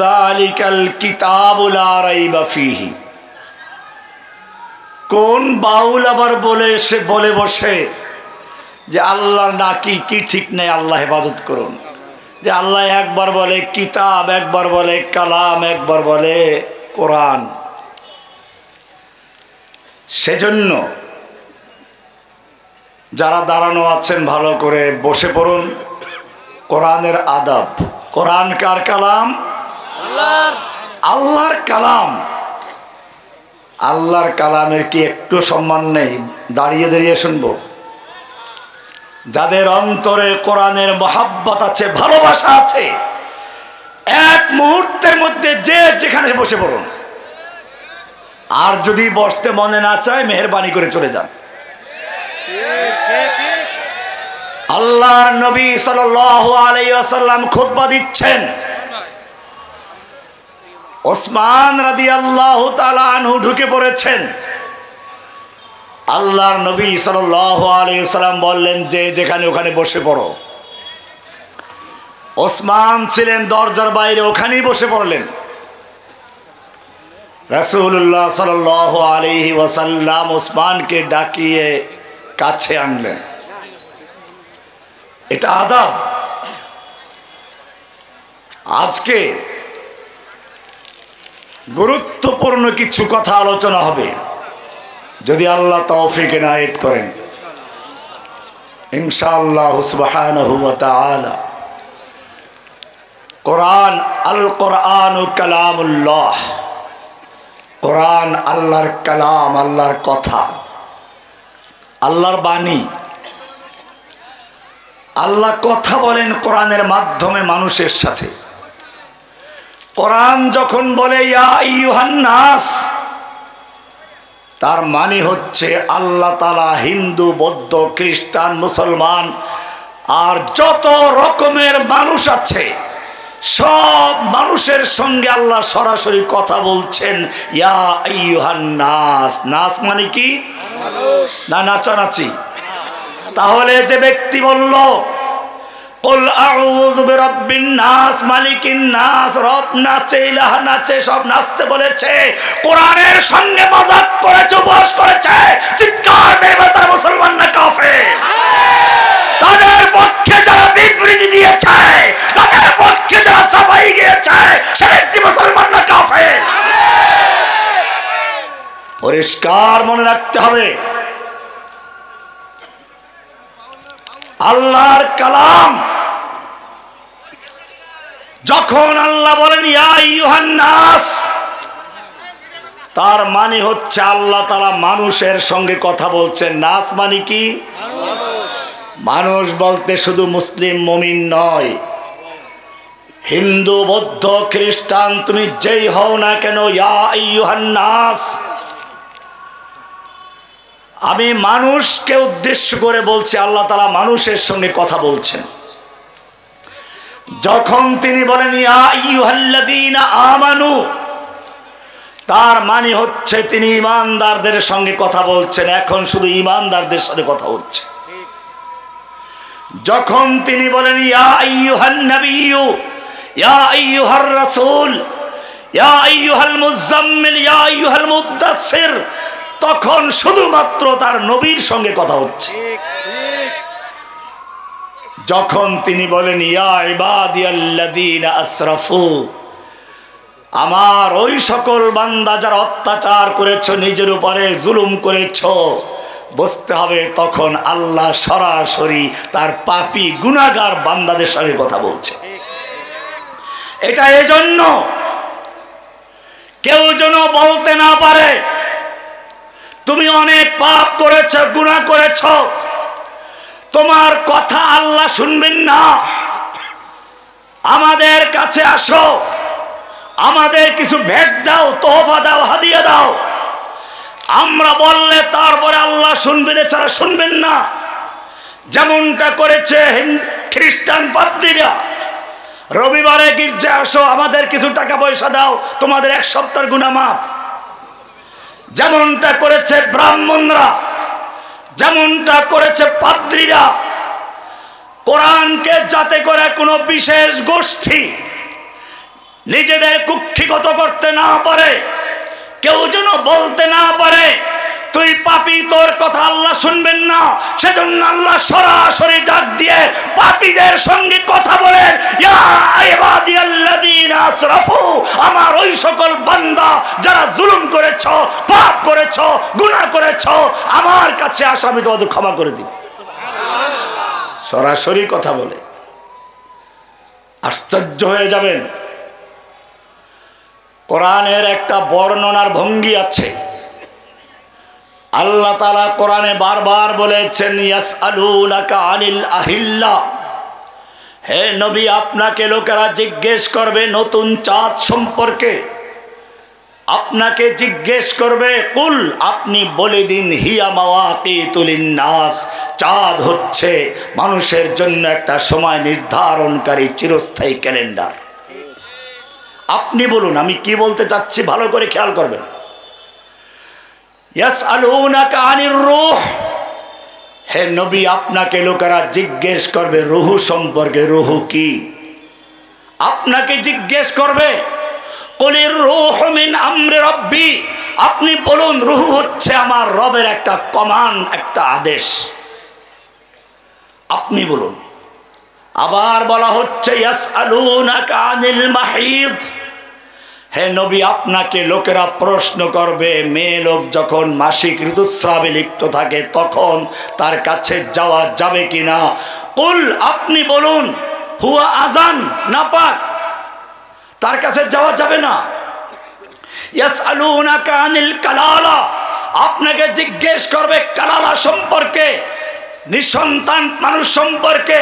যালিকাল কিতাবু লা রাইবা ফীহি। কোন বাউল আবার বলে বসে যে আল্লাহর নাকি কি ঠিক নেই, আল্লাহ ইবাদত করুন। যে আল্লাহ একবার বলে কিতাব, একবার বলে কালাম, একবার বলে কোরআন। সেজন্য যারা দাঁড়ানো আছেন ভালো করে বসে পড়ুন। কোরআনের আদাব। কোরআন কার কালাম? আল্লাহর কালাম। আল্লাহর কালামের কি একটু সম্মান নেই? দাঁড়িয়ে দাঁড়িয়ে শুনবো। যাদের অন্তরে কোরআনের মহাব্বত আছে, ভালোবাসা আছে, এক মুহূর্তের মধ্যে যে যেখানে বসে পড়ুন। আর যদি বসতে মনে না চায় মেহেরবানি করে চলে যান। আল্লাহর নবী সাল্লাল্লাহু আলাইহি ওয়াসাল্লাম খুতবা দিচ্ছেন। ওসমান রাদিয়াল্লাহু তাআলা আনহু ঢুকে পড়েছেন। আল্লাহর নবী সাল্লাল্লাহু আলাইহি ওয়াসাল্লাম বললেন যে যেখানে ওখানে বসে পড়ো। ওসমান ছিলেন দরজার বাইরে, ওখানেই বসে পড়লেন। রাসূলুল্লাহ সাল্লাল্লাহু আলাইহি ওয়াসাল্লাম ওসমানকে ডাকিয়ে কাছে আনলেন। এটা আদব। আজকে গুরুত্বপূর্ণ কিছু কথা আলোচনা হবে, যদি আল্লাহ তৌফিক এনায়েত করেন ইনশাআল্লাহ সুবহানাহু ওয়া তাআলা। কোরআন, আল কোরআনু কালামুল্লাহ। কোরআন আল্লাহর কালাম, আল্লাহর কথা, আল্লাহর বাণী। আল্লাহ কথা বলেন কোরআনের মাধ্যমে মানুষের সাথে। কোরআন যখন বলে ইয়া আইয়ুহান নাস, তার মানে হচ্ছে আল্লাহ তাআলা হিন্দু, বৌদ্ধ, খ্রিস্টান, মুসলমান আর যত রকমের মানুষ আছে সব মানুষের সঙ্গে আল্লাহ সরাসরি কথা বলছেন। ইয়া আইয়ুহান নাস। নাস মানে কি? না নাচানাচি। তাহলে যে ব্যক্তি বলল কুল আউযু বিরাব্বিন নাস, মালিকিন নাস, রব নাচে, ইলাহ নাচে, সব নাচতে বলেছে, কোরআনের সঙ্গে মজাক করেছে, উপহাস করেছে, চিৎকার মেরে তারা মুসলমান না কাফের। তাদের পক্ষে যারা বিবৃতি দিয়েছে, তাদের পক্ষে যারা সাফাই গিয়েছে, সে ব্যক্তি মুসলমান না কাফের। পরিষ্কার মনে রাখতে হবে, আল্লাহর কালাম যখন আল্লাহ বলেন ইয়া আইয়ুহান নাস, তার মানে হচ্ছে আল্লাহ তাআলা মানুষের সঙ্গে কথা বলছেন। নাস মানে কি? মানুষ বলতে শুধু মুসলিম মুমিন নয়, হিন্দু, বৌদ্ধ, খ্রিস্টান, তুমি যেই হও না কেন, ইয়া আইয়ুহান নাস। আমি মানুষকে উদ্দেশ্য করে বলছি, আল্লাহ তাআলা মানুষের সঙ্গে কথা বলছেন। যখন তিনি বলেন ইয়া আইয়ুহাল্লাযীনা আমানু, তার মানে হচ্ছে তিনি ঈমানদারদের সঙ্গে কথা বলছেন। এখন শুধু ঈমানদারদের সাথে কথা হচ্ছে। যখন তিনি বলেন ইয়া আইয়ুহান নাবিয়্যু, ইয়া আইয়ুহার রাসূল, ইয়া আইয়ুহাল মুযাম্মিল, ইয়া আইয়ুহাল মুদ্দাসসির, তখন শুধুমাত্র তার নবীর সঙ্গে কথা হচ্ছে। যখন তিনি বলেন ইয়া ইবাদিয়াল্লাযীনা আসরাফু, আমার ওই সকল বান্দা যারা অত্যাচার করেছো, নিজের উপরে জুলুম করেছো, বুঝতে হবে তখন আল্লাহ সরাসরি তার পাপী গুনাহগার বান্দাদের সঙ্গে কথা বলছে। এটা এজন্য কেউ যেন বলতে না পারে তুমি অনেক পাপ করেছো, গুনাহ করেছো, তোমার কথা আল্লাহ শুনবেন না। আমাদের কাছে আসো, আমাদের কিছু ভেট দাও, তোহফা দাও, হাদিয়া দাও। আমরা বললে তারপরে আল্লাহ শুনবেন, এছাড়া শুনবেন না। যেমনটা করেছে খ্রিস্টান পাদ্রীরা, রবিবারে গির্জা আসো, আমাদের কিছু টাকা পয়সা দাও, তোমাদের এক সপ্তাহের গুনাহ মাফ। যেমনটা করেছে ব্রাহ্মণরা, যেমনটা করেছে পাদ্রীরা, কোরআনকে যাতে করে কোনো বিশেষ গোষ্ঠী নিজেদের কুক্ষিগত করতে না পারে, কেউ যেন বলতে না পারে তুই পাপী, তোর কথা আল্লাহ শুনবেন না। সেজন্য আল্লাহ সরাসরি ডাক দিয়ে পাপীদের সঙ্গে কথা বলেন, ইয়া ইবাদিয়াল্লাযীনা আসরাফু, আমার ওই সকল বান্দা যারা জুলুম করেছো, পাপ করেছো, গুনাহ করেছো, আমার কাছে আসো, আমি তোমাদের ক্ষমা করে দিব। সরাসরি কথা বলে, আশ্চর্য হয়ে যাবেন। কোরআনের একটা বর্ণনার ভঙ্গি আছে। আল্লাহ তাআলা কোরআনে বারবার বলেছেন, ইয়াসআলুনাকা আনিল আহিল্লা, হে নবী আপনাকে লোকেরা জিজ্ঞেস করবে নতুন চাঁদ সম্পর্কে, আপনাকে জিজ্ঞেস করবে, কুল, আপনি বলে দিন, হিয়া মাওয়াকিতুল লিন্নাস, চাঁদ হচ্ছে মানুষের জন্য একটা সময় নির্ধারণকারী চিরস্থায়ী ক্যালেন্ডার। আপনি বলুন আমি কি বলতে চাচ্ছি, ভালো করে খেয়াল করবেন। ইয়াসআলুনাকা আনির রূহ, হে নবী আপনাকে লোকেরা জিজ্ঞেস করবে রূহ সম্পর্কে, রূহ কি? আপনাকে জিজ্ঞেস করবে, কুলির রূহ মিন আমরি রাব্বি, আপনি বলুন রূহ হচ্ছে আমার রবের একটা কমান্ড, একটা আদেশ, আপনি বলুন। আবার বলা হচ্ছে ইয়াসআলুনাকা আনিল মাহিদ, হে নবী আপনাকে লোকেরা প্রশ্ন করবে মেয়ে লোক যখন মাসিক ঋতুস্রাবে লিপ্ত থাকে তখন তার কাছে যাওয়া যাবে কিনা? কুল, আপনি বলুন হুয়া আযান, নাপাক, তার কাছে যাওয়া যাবে না। ইয়াসআলুনাকা আনিল কালালা, আপনাকে জিজ্ঞেস করবে কালালা সম্পর্কে, নিঃসন্তান মানুষ সম্পর্কে।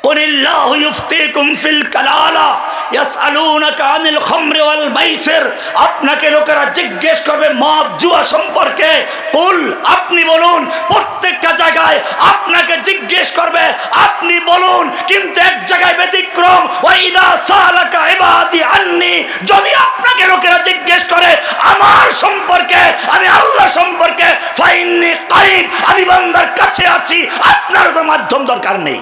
কুলিল্লাহু ইফতিকুম ফিল কালালা ইয়াসআলুনাকা আনিল খামরি ওয়াল মাইসির, আপনাকে লোকেরা জিজ্ঞেস করবে মদ জুয়া সম্পর্কে। কুল, আপনি বলুন, প্রত্যেকটা জায়গায় আপনাকে জিজ্ঞেস করবে, আপনি বলুন, কিন্তু এক জায়গায় ব্যতিক্রম। ওয়া ইযা সালাকা ইবাদি আন্নি, যদি আপনাকে লোকেরা জিজ্ঞেস করে আমার সম্পর্কে, আমি আল্লাহ সম্পর্কে, ফাইন্নী কারিব, আমি বান্দার কাছে আছি, আপনার কোনো মাধ্যম দরকার নেই।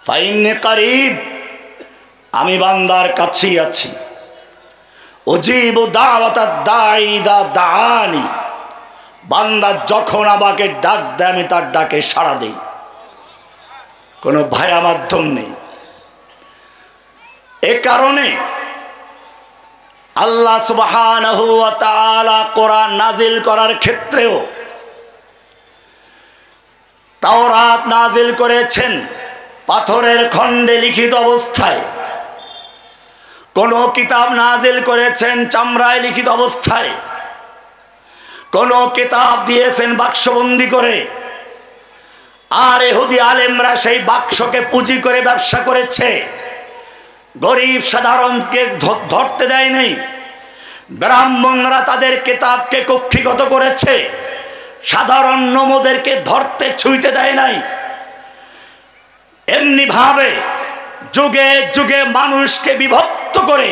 ফাইন্নী কারিব, আমি বান্দার কাছেই আছি। উজিবু দাওয়াতাদ দাঈ ইযা দাআনি, বান্দা যখন আমাকে ডাক দেয় আমি তার ডাকে সাড়া দেই, কোনো ভায়া মাধ্যম নেই। এ কারণে আল্লাহ সুবহানাহু ওয়া তাআলা কোরআন নাজিল করার ক্ষেত্রেও তাওরাত নাজিল করেছেন পাথরের খণ্ডে লিখিত অবস্থায়, কোন কিতাব নাজিল করেছেন চামড়ায় লিখিত অবস্থায়, কোন কিতাব দিয়েছেন বাক্সবন্দি করে। আর ইহুদি আলেমরা সেই বাক্সকে পুঁজি করে ব্যবসা করেছে, গরিব সাধারণকে ধরতে দেয় নাই। ব্রাহ্মণরা তাদের কিতাবকে কক্ষিগত করেছে, সাধারণ নমদেরকে ধরতে ছুঁইতে দেয় নাই। এমনি ভাবে যুগে যুগে মানুষকে বিভক্ত করে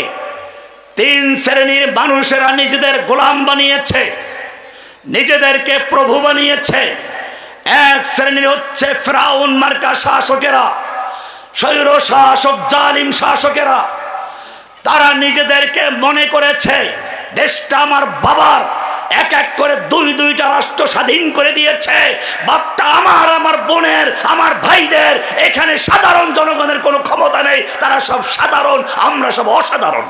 তিন শ্রেণীর মানুষেরা নিজেদের গোলাম বানিয়েছে, নিজেদেরকে প্রভু বানিয়েছে। এক শ্রেণীর হচ্ছে ফিরাউন মার্কা শাসকেরা, স্বৈর শাসক, জালিম শাসকেরা। তারা নিজেদেরকে মনে করেছে দেশটা আমার বাবার, এক এক করে দুই দুইটা রাষ্ট্র স্বাধীন করে দিয়েছে, বাপটা আমার, আমার বোনের, আমার ভাইদের, এখানে সাধারণ জনগণের কোনো ক্ষমতা নেই, তারা সব সাধারণ, আমরা সব অসাধারণ।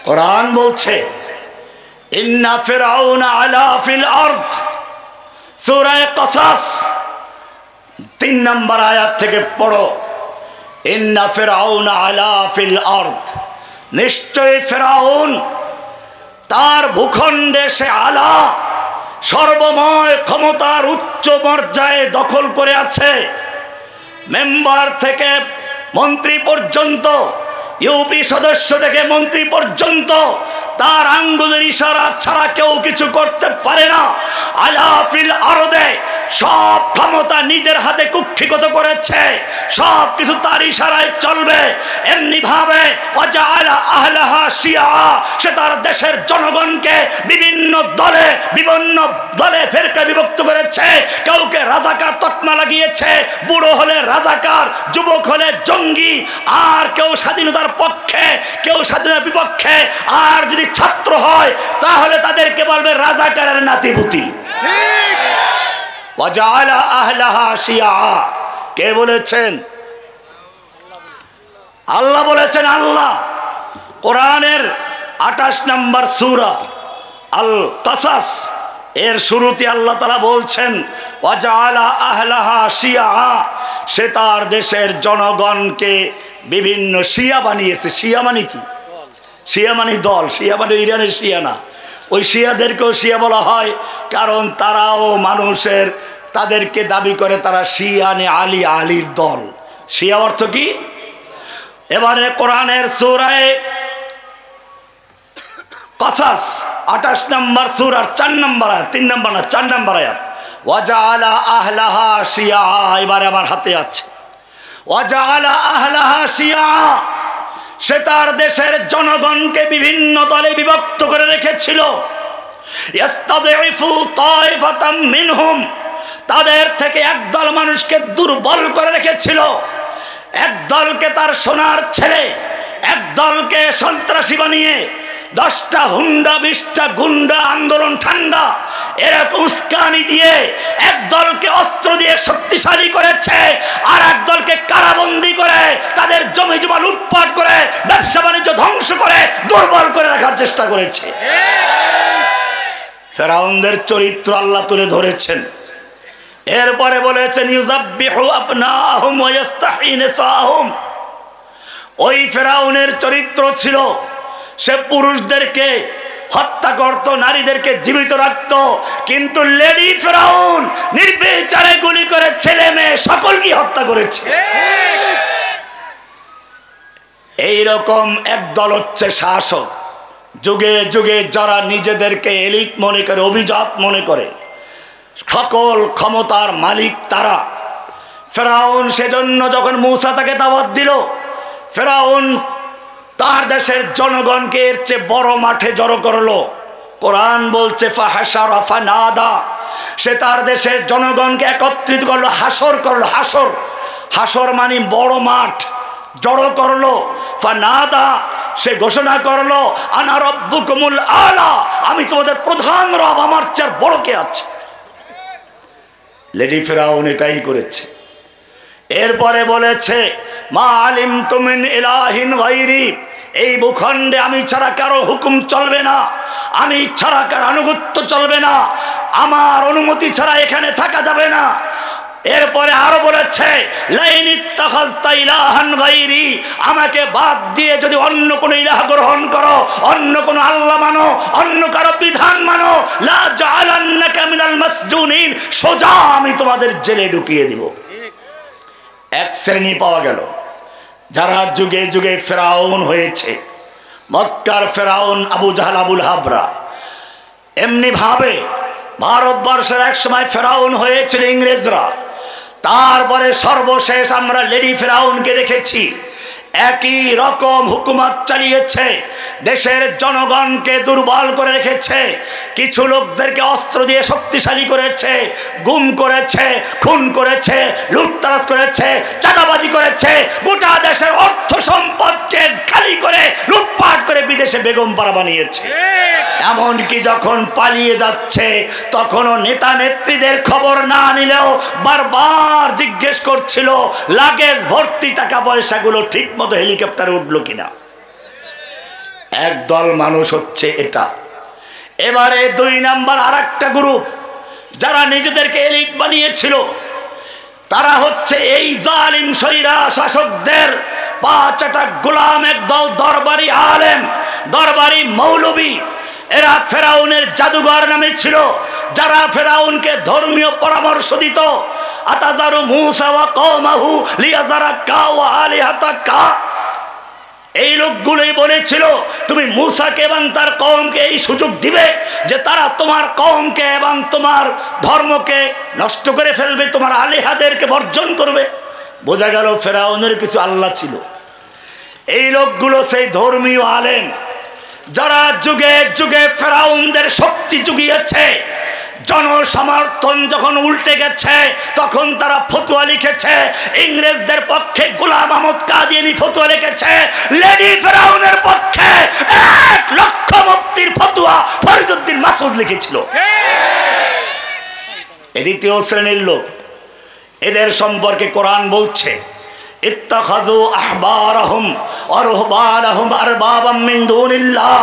কোরআন বলছে ইন্না ফিরাউনা আলা ফিল আরদ, সূরা কসাস 3 নম্বর আয়াত থেকে পড়ো। ইন্না ফিরাউনা আলা ফিল আরদ, নিশ্চয়ই ফিরাউন তার ভূখণ্ডে সে আলা, সর্বময় ক্ষমতার উচ্চ পর্যায়ে দখল করে আছে। মেম্বার থেকে মন্ত্রী পর্যন্ত ইউপি সদস্য থেকে মন্ত্রী পর্যন্ত তার আঙ্গুলের ইশারা ছাড়া কেউ কিছু করতে পারে না। আলাফিল আরদে সব ক্ষমতা নিজের হাতে কুক্ষিগত করেছে, সব কিছু তার ইশারায় চলবে। এমনি ভাবে ওয়াজআলা আহলাহা শিয়া, সে তার দেশের জনগণকে বিভিন্ন দলে ফেরকা বিভক্ত করেছে। কাউকে রাজাকার তকমা লাগিয়েছে, বুড়ো হলে রাজাকার, যুবক হলে জঙ্গি, আর কেউ স্বাধীনতার পক্ষে, কেউ স্বাধীনতার বিপক্ষে, আর যদি ছাত্র হয় তাহলে তাদেরকে বলবে রাজাকারের নাতিপুতি। ওয়াজআলা আহলাহা শিয়া, কে বলেছেন? আল্লাহ বলেছেন। আল্লাহ কোরআনের 28 নম্বর সূরা আল কাসাস এর শুরুতে আল্লাহ তাআলা বলছেন ওয়াজআলা আহলাহা শিয়া, সে তার দেশের জনগণকে বিভিন্ন শিয়া বানিয়েছে। শিয়া মানে কি? শিয়া মানে দল, শিয়া মানে ইরানের শিয়া না। ওই শিয়াদেরকেও শিয়া বলা হয় কারণ তারাও মানুষের, তাদেরকে দাবি করে তারা শিয়ানে আলী, আলীর দল। শিয়া অর্থ কি? এবারে কোরআনের সূরায়ে কাসাস 28 নম্বর সূরার 4 নম্বর আয়াত, 3 নম্বর না 4 নম্বর আয়াত, ওয়াজআলা আহলাহা শিয়া। এবারে আমার হাতে আছে ওয়াজআলা আহলাহা শিয়া, সে তার দেশের জনগণকে বিভিন্ন দলে বিভক্ত করে রেখেছিল। ইস্তাদঈফু তাইফাতাম মিনহুম, তাদের থেকে একদল মানুষকে দুর্বল করে রেখেছিল। একদলকে তার সোনার ছেলে, একদলকে সন্ত্রাসী বানিয়ে 10টা হুন্ডা 20টা গুন্ডা আন্দোলন ঠান্ডা এরকম উস্কানি দিয়ে একদলকে অস্ত্র দিয়ে শক্তিশালী করেছে, আর একদলকে কারাবন্দি করে তাদের জমি জমা লুটপাট করে ব্যবসা বাণিজ্য ধ্বংস করে দুর্বল করে রাখার চেষ্টা করেছে। ফেরাউনদের চরিত্র আল্লাহ তুলে ধরেছেন। এরপরে বলেছেন ইউযাব্বিহু আবনাহুম ওয়া ইস্তাহয়ী নিসাহুম। ওই ফেরাউনের চরিত্র ছিল সে পুরুষদেরকে হত্যা করত, নারীদেরকে জীবিত রাখত, কিন্তু লেডি ফেরাউন নির্বিচারে গুলি করে ছেলে মেয়ে সকলকে হত্যা করেছে। এইরকম একদল হচ্ছে শাসক, যুগে যুগে যারা নিজেদেরকে এলিট মনে করে, অভিজাত মনে করে, সকল ক্ষমতার মালিক তারা। ফেরাউন সেজন্য যখন মূসা তাকে দাওয়াত দিল, ফেরাউন তার দেশের জনগণকে এর চেয়ে বড় মাঠে জড়ো করলো। কোরআন বলছে ফাহাশারা ফানাদা, সে তার দেশের জনগণকে একত্রিত করলো, হাসর করলো। হাসর, হাসর মানে বড় মাঠ, জড়ো করলো। ফানাদা, সে ঘোষণা করলো আনা রব্বুকুমুল আলা, আমি তোমাদের প্রধান রব, আমার চেয়ে বড় কে আছে। লেডি ফেরাউন এটাই করেছে। এরপরে বলেছে মা আলিমতু মিন ইলাহিন গায়রি, এই ভূখণ্ডে আমি ছাড়া কারো হুকুম চলবে না, আমি ছাড়া কারো আনুগত্য চলবে না, আমার অনুমতি ছাড়া এখানে থাকা যাবে না। এরপরে আরো বলেছে লাইন ইত্তাখাযতা ইলাহান গায়রি, আমাকে বাদ দিয়ে যদি অন্য কোনো ইলাহ গ্রহণ করো, অন্য কোনো আল্লাহ মানো, অন্য কারো বিধান মানো, লা জাআলান্নাকা মিনাল মাসজুনিন, সোজা আমি তোমাদের জেলে ঢুকিয়ে দিব। এক শ্রেণী পাওয়া গেল যারা যুগে যুগে ফেরাউন হয়েছে। মক্কার ফেরাউন আবু জাহল, আবুল হাবরা। এমনি ভাবে ভারতবর্ষের এক সময় ফেরাউন হয়েছিল ইংরেজরা। তারপরে সর্বশেষ আমরা লেডি ফেরাউনকে দেখেছি, একই রকম হুকুমত চালিয়েছে, দেশের জনগণকে দুর্বল করে রেখেছে, কিছু লোকদেরকে অস্ত্র দিয়ে শক্তিশালী করেছে, গুম করেছে, খুন করেছে, লুটতরাজ করেছে, চাঁদাবাজি করেছে, গোটা দেশের অর্থ সম্পদকে খালি করে লুটপাট করে বিদেশে বেগম পাড়া বানিয়েছে। এমনকি যখন পালিয়ে যাচ্ছে তখনও নেতা নেত্রীদের খবর না নিলেও বারবার জিজ্ঞেস করছিল লাগেজ ভর্তি টাকা পয়সাগুলো ঠিক মতো হেলিকপ্টারে উঠলো কিনা। একদল মানুষ হচ্ছে এটা। এবারে 2 নাম্বার আর একটা গ্রুপ যারা নিজেদেরকে এলিট বানিয়েছিল, তারা হচ্ছে এই জালিম সৈরা শাসকদের 5টা গোলাম একদল দরবারি আলেম, দরবারি মৌলবী। এরা ফেরাউনের জাদুঘর নামে ছিল, যারা ফেরাউনকে ধর্মীয় পরামর্শ দিত। আতাজারু মূসা ওয়া কওমাহু লিয়াযারাকা ওয়া আলিহাতাকা, এই লোকগুলোই বলেছিল তুমি মূসাকে এবং তার কওমকে এই সুযোগ দিবে যে তারা তোমার কওমকে এবং তোমার ধর্মকে নষ্ট করে ফেলবে, তোমার আলিহাদেরকে বর্জন করবে। বোঝা গেল ফেরাউনের কিছু আল্লাহ ছিল। এই লোকগুলো সেই ধর্মীয় আলেম যারা যুগে যুগে ফেরাউনদের শক্তি জুগিয়েছে। জনসমর্থন যখন উল্টে গেছে তখন তারা ফতোয়া লিখেছে। ইংরেজদের পক্ষে গোলাম আহমদ কাদিয়ানী ফতোয়া লিখেছে, লেডি ফেরাউনের পক্ষে 1 লক্ষ মুফতির ফতোয়া ফরিদউদ্দিন মাসউদ লিখেছিল। এই দ্বিতীয় শ্রেণীর লোক, এদের সম্পর্কে কোরআন বলছে ইত্তাখাযু আহবারাহুম ওয়া রুহবানাহুম আরবাবাম মিন দুনিল্লাহ।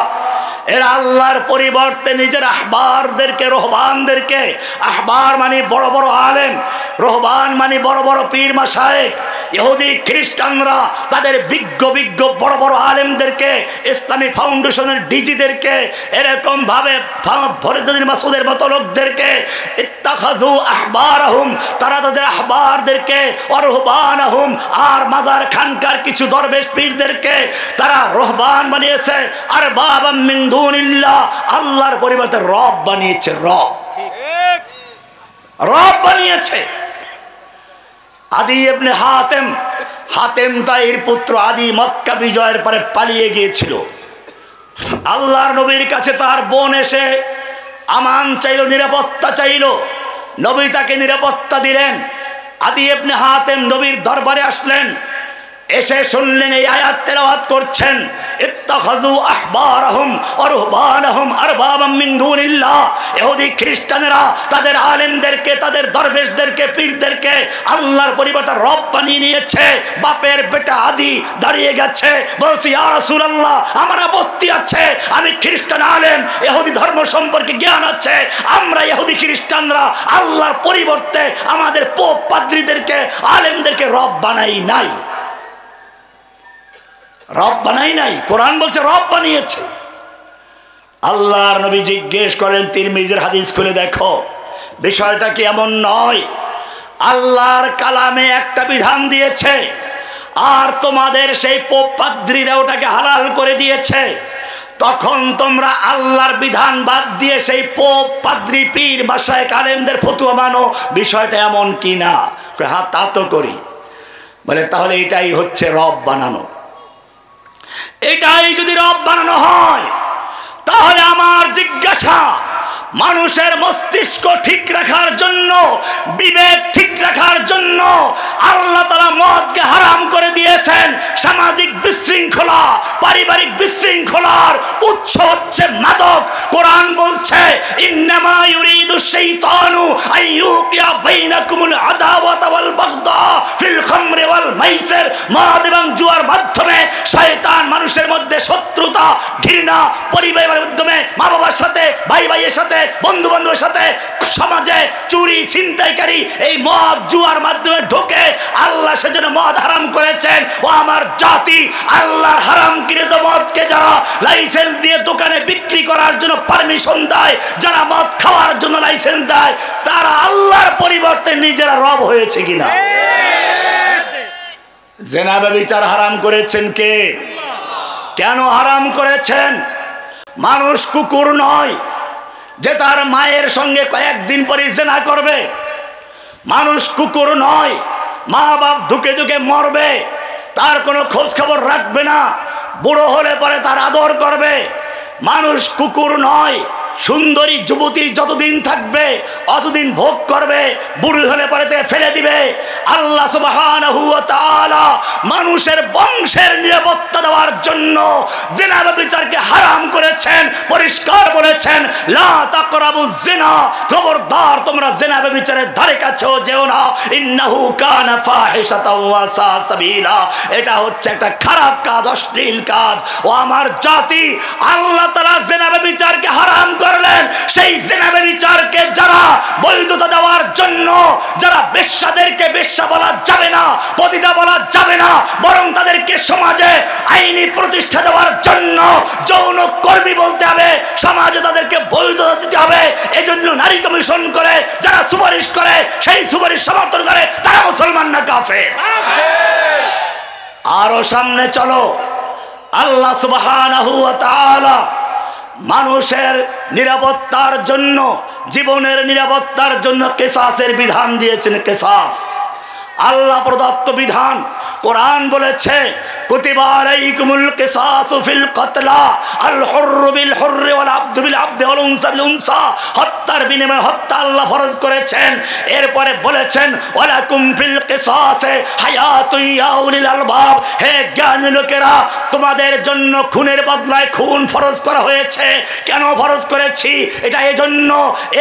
এরা আল্লাহর পরিবর্তে নিজের আহবারদেরকে, রহবানদেরকে, আহবার মানে বড় বড় আলেম, রহবান মানে বড় বড় পীর মাশায়েখ, ইহুদি খ্রিস্টানরা তাদের বিজ্ঞ বিজ্ঞ বড় বড় আলেমদেরকে, ইসলামী ফাউন্ডেশনের ডিজিদেরকে, এরকম ভাবে ফরিদউদ্দিন মাসউদের মতো লোকদেরকে ইত্তাখাযু আহবারাহুম, তারা তাদের আহবারদেরকে, ওয়া রুহবানাহুম, আর মাজার খানকার কিছু দরবেশ পীরদেরকে তারা রহবান বানিয়েছে, আর বাবা মিন দুনিল্লাহ, আল্লাহর পরিবর্তে রব বানিয়েছে। রব বানিয়েছে। আদি ইবনে হাতেম তাইর পুত্র আদি মক্কা বিজয়ের পরে পালিয়ে গিয়েছিল। আল্লাহর নবীর কাছে তার বোন এসে আমান চাইল, নিরাপত্তা চাইল। নবী তাকে নিরাপত্তা দিলেন। আদি ইবনে হাতেম নবীর দরবারে আসলেন, এসে শুনলেন এই আয়াত তেলাওয়াত করছেন ইত্তাখাযু আহবারাহুম ওয়া রুহবানাহুম আরবাবাম মিন দুনিল্লাহ। ইহুদি খ্রিস্টানেরা তাদের আলেমদেরকে, তাদের দরবেশদেরকে, পীরদেরকে আল্লাহর পরিবর্তে রব বানিয়ে নিয়েছে। বাপের বেটা আদি দাঁড়িয়ে গেছে, বলছে ইয়া রাসূলুল্লাহ আমার আপত্তি আছে, আমি খ্রিস্টান আলেম, ইহুদি ধর্ম সম্পর্কে জ্ঞান আছে, আমরা ইহুদি খ্রিস্টানরা আল্লাহর পরিবর্তে আমাদের পোপ পাদ্রীদেরকে, আলেমদেরকে রব বানাই নাই। রব বানাই নাই, কোরআন বলছে রব বানিয়েছে। আল্লাহর নবী জিজ্ঞেস করেন, তিরমিজির হাদিস খুলে দেখো, বিষয়টা কি এমন নয়? আল্লাহর কালামে একটা বিধান দিয়েছে আর তোমাদের সেই পোপ পাদ্রীরা ওটাকে হালাল করে দিয়েছে, তখন তোমরা আল্লাহর বিধান বাদ দিয়ে সেই পোপ পাদ্রী পীর মাশায়েখ আলেমদের ফতোয়া মানো, বিষয়টা এমন কি না? হ্যাঁ তা তো করি। বলে তাহলে এটাই হচ্ছে রব বানানো। এটাই যদি রব বানানো হয় তাহলে আমার জিজ্ঞাসা, মানুষের মস্তিষ্ক ঠিক রাখার জন্য, বিবেক ঠিক রাখার জন্য আল্লাহ তাআলা মদকে হারাম করে দিয়েছেন। সামাজিক বিশৃঙ্খলা, পারিবারিক বিশৃঙ্খলার উৎস হচ্ছে মাদক। কোরআন বলছে ইন্নামা ইউরিদু শাইতানু আইয়ুকিয়া বাইনাকুমুল আদাওয়াতা ওয়াল বাগদা ফিল খামরি ওয়াল মাইসির। মদ এবং জুয়ার মাধ্যমে শয়তান মানুষের মধ্যে শত্রুতা, ঘৃণা, পরিবারের মাধ্যমে মা বাবার সাথে, ভাই ভাইয়ের সাথে, বন্ধু বান্ধবের সাথে, সমাজে চুরি ছিনতাইকারী এই মদ জুয়ার মাধ্যমে ঢোকে। আল্লাহ সেজন্য মদ হারাম করেছেন। ও আমার জাতি, আল্লাহর হারামকৃত মদকে যারা লাইসেন্স দিয়ে দোকানে বিক্রি করার জন্য পারমিশন দেয়, যারা মদ খাওয়ার জন্য লাইসেন্স দেয়, তারা আল্লাহর পরিবর্তে নিজেরা রব হয়েছে কিনা? জিনা ব্যভিচার হারাম করেছেন কে? কেন হারাম করেছেন? মানুষ কুকুর নয় যে তার মায়ের সঙ্গে কয়েকদিন পরে জিনা করবে। মানুষ কুকুর নয়, মা বাপ ধুকে ধুকে মরবে, তার কোনো খোঁজ খবর রাখবে না, বুড়ো হলে পরে তার আদর করবে। মানুষ কুকুর নয়, সুন্দরী যুবতী যতদিন থাকবে অতদিন ভোগ করবে, বুড়ি হলে পরে তাকে ফেলে দিবে। আল্লাহ সুবহানাহু ওয়া তাআলা মানুষের বংশের নিরাপত্তা দেওয়ার জন্য জিনা ব্যভিচারকে হারাম করেছেন, পরিষ্কার বলেছেন লা তাকরাবুজ জিনা, খবরদার তোমরা জিনা ব্যভিচারের ধারে কাছেও যেও না। ইন্নাহু কানা ফাহিশাতাও ওয়া সা সাবিলা, এটা হচ্ছে একটা খারাপ কাজ, অশ্লীল কাজ। ও আমার জাতি, আল্লাহ তাআলা জিনা ব্যভিচারকে হারাম করলেন। সেই জিনা ব্যভিচারকে যারা বৈধতা দেওয়ার জন্য, যারা বেশ্যাদেরকে বেশ্যা বলা যাবে না, পতিতা বলা যাবে না, বরং তাদেরকে সমাজে আইনি প্রতিষ্ঠা দেওয়ার জন্য যৌন কর্মী বলতে হবে, সমাজে তাদেরকে বৈধতা দিতে হবে। এজন্য নারী কমিশন করে যারা সুপারিশ করে, সেই সুপারিশ সমর্থন করে, তারা মুসলমান না কাফের। আরো সামনে চলো, আল্লাহ সুবহানাহু ওয়া তাআলা মানুষের নিরাপত্তার জন্য, জীবনের নিরাপত্তার জন্য কিসাসের বিধান দিয়েছেন। কিসাস আল্লাহ প্রদত্ত বিধান। কোরআন বলেছে কুতিবা আলাইকুমুল কিসাসু ফিল কতলা আল হুররু বিল হুররি ওয়াল আবদু বিল আবদি ওয়াল উনসা বিল উনসা, হত্যার বিনিময়ে হত্যা আল্লাহ ফরজ করেছেন। এরপরে বলেছেন ওয়ালাকুম ফিল কিসাসে হায়াতুন ইয়া উলিল আলবাব, হে জ্ঞানী লোকেরা তোমাদের জন্য খুনের বদলায় খুন ফরজ করা হয়েছে। কেন ফরজ করেছি? এটা এজন্য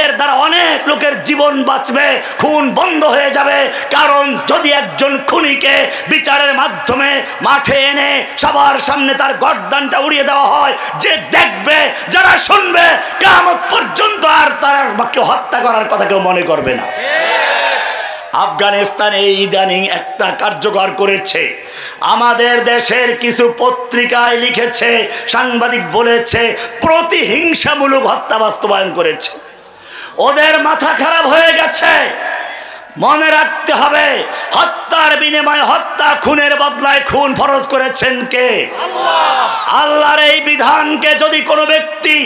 এর দ্বারা অনেক লোকের জীবন বাঁচবে, খুন বন্ধ হয়ে যাবে। কারণ যদি একজন খুনিকে বিচারের মাধ্যমে মাঠে এনে সবার সামনে তার গর্দানটা উড়িয়ে দেওয়া হয়, যে দেখবে, যারা শুনবে, কিয়ামত পর্যন্ত আর তার কেউ হত্যা করার কথা কেউ মনে করবে না। আফগানিস্তানে ইদানিং একটা কার্যকর করেছে। আমাদের দেশের কিছু পত্রিকায় লিখেছে, সাংবাদিক বলেছে প্রতিহিংসামূলক হত্যা বাস্তবায়ন করেছে। ওদের মাথা খারাপ হয়ে গেছে। মনে রাখতে হবে, হত্যার বিনিময়ে হত্যা, খুনের বদলায় খুন ফরজ করেছেন কে? আল্লাহ। আল্লাহর এই বিধানকে যদি কোনো ব্যক্তি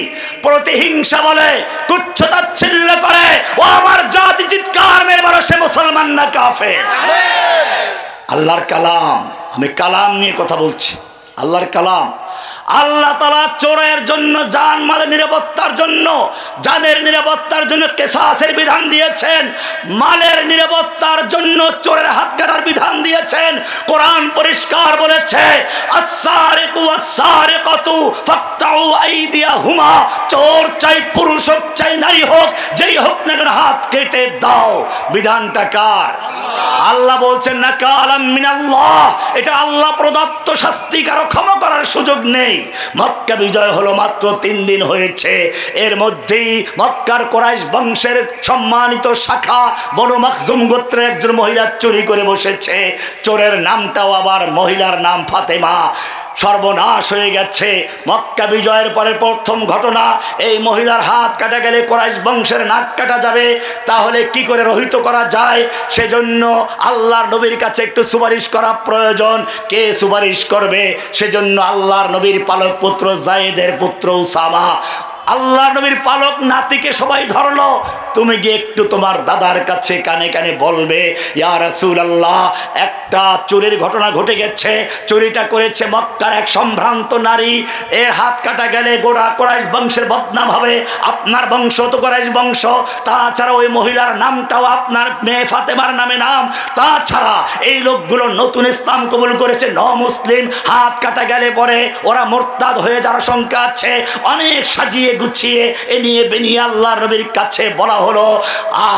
প্রতিহিংসা বলে, তুচ্ছ-তাচ্ছিল্য করে, ও আমার জাতি চিৎকার মেরে বলে সে মুসলমান না কাফের। আল্লাহর কালাম, আমি কালাম নিয়ে কথা বলছি, আল্লাহর কালাম। আল্লাহ তাআলা চোরের জন্য, জান মালের নিরাপত্তার জন্য, জানের নিরাপত্তার জন্য কিসাসের বিধান দিয়েছেন। মালের নিরাপত্তার জন্য চোরের হাত কাটার বিধান দিয়েছেন। কোরআন পরিষ্কার বলেছে আস-সারিকু ওয়াস-সারিকাতু ফাকতাউ আইদিয়াহুমা, চোর চাই পুরুষ হোক চাই নারী হোক, যেই হোক না কেন হাত কেটে দাও। বিধানটা কার? আল্লাহ বলছেন নাকালাম মিনাল্লাহ, এটা আল্লাহ প্রদত্ত শাস্তি, কারো ক্ষমা করার সুযোগ নেই। মক্কা বিজয় হলো মাত্র 3 দিন হয়েছে। এর মধ্যেই মক্কার কুরাইশ বংশের সম্মানিত শাখা বনু মাখজুম গোত্রের একজন মহিলা চুরি করে বসেছে। চোরের নামটাও আবার মহিলার নাম ফাতেমা। সর্বনাশ হয়ে গেছে। মক্কা বিজয়ের পরে প্রথম ঘটনা, এই মহিলার হাত কাটা গেলে কুরাইশ বংশের নাক কাটা যাবে, তাহলে কি করে রহিত করা যায়? সেজন্য আল্লাহর নবীর কাছে একটু সুপারিশ করা প্রয়োজন। কে সুপারিশ করবে? সেজন্য আল্লাহর নবীর পালক পুত্র যায়েদের পুত্র উসামা, আল্লাহ নবীর পালক নাতিকে সবাই ধরলো। তুমি গিয়ে একটু তোমার দাদার কাছে কানে কানে বলবে, ইয়া রাসূলুল্লাহ, একটা চুরির ঘটনা ঘটে গেছে। চুরিটা করেছে মক্কার এক সম্ভ্রান্ত নারী। এর হাত কাটা গেলে গোড়া কুরাইশ বংশের বদনাম হবে। আপনার বংশ তো কুরাইশ বংশ, তাছাড়া ওই মহিলার নামটাও আপনার মেয়ে ফাতেমার নামে নাম। তাছাড়া এই লোকগুলো নতুন ইসলাম কবুল করেছে, মুসলিম। হাত কাটা গেলে পরে ওরা মুরতাদ হয়ে যাওয়ার আশঙ্কা আছে। অনেক সাজিয়ে গুছিয়ে এ নিয়ে বেনিয়ে আল্লাহর নবীর কাছে বলা হলো।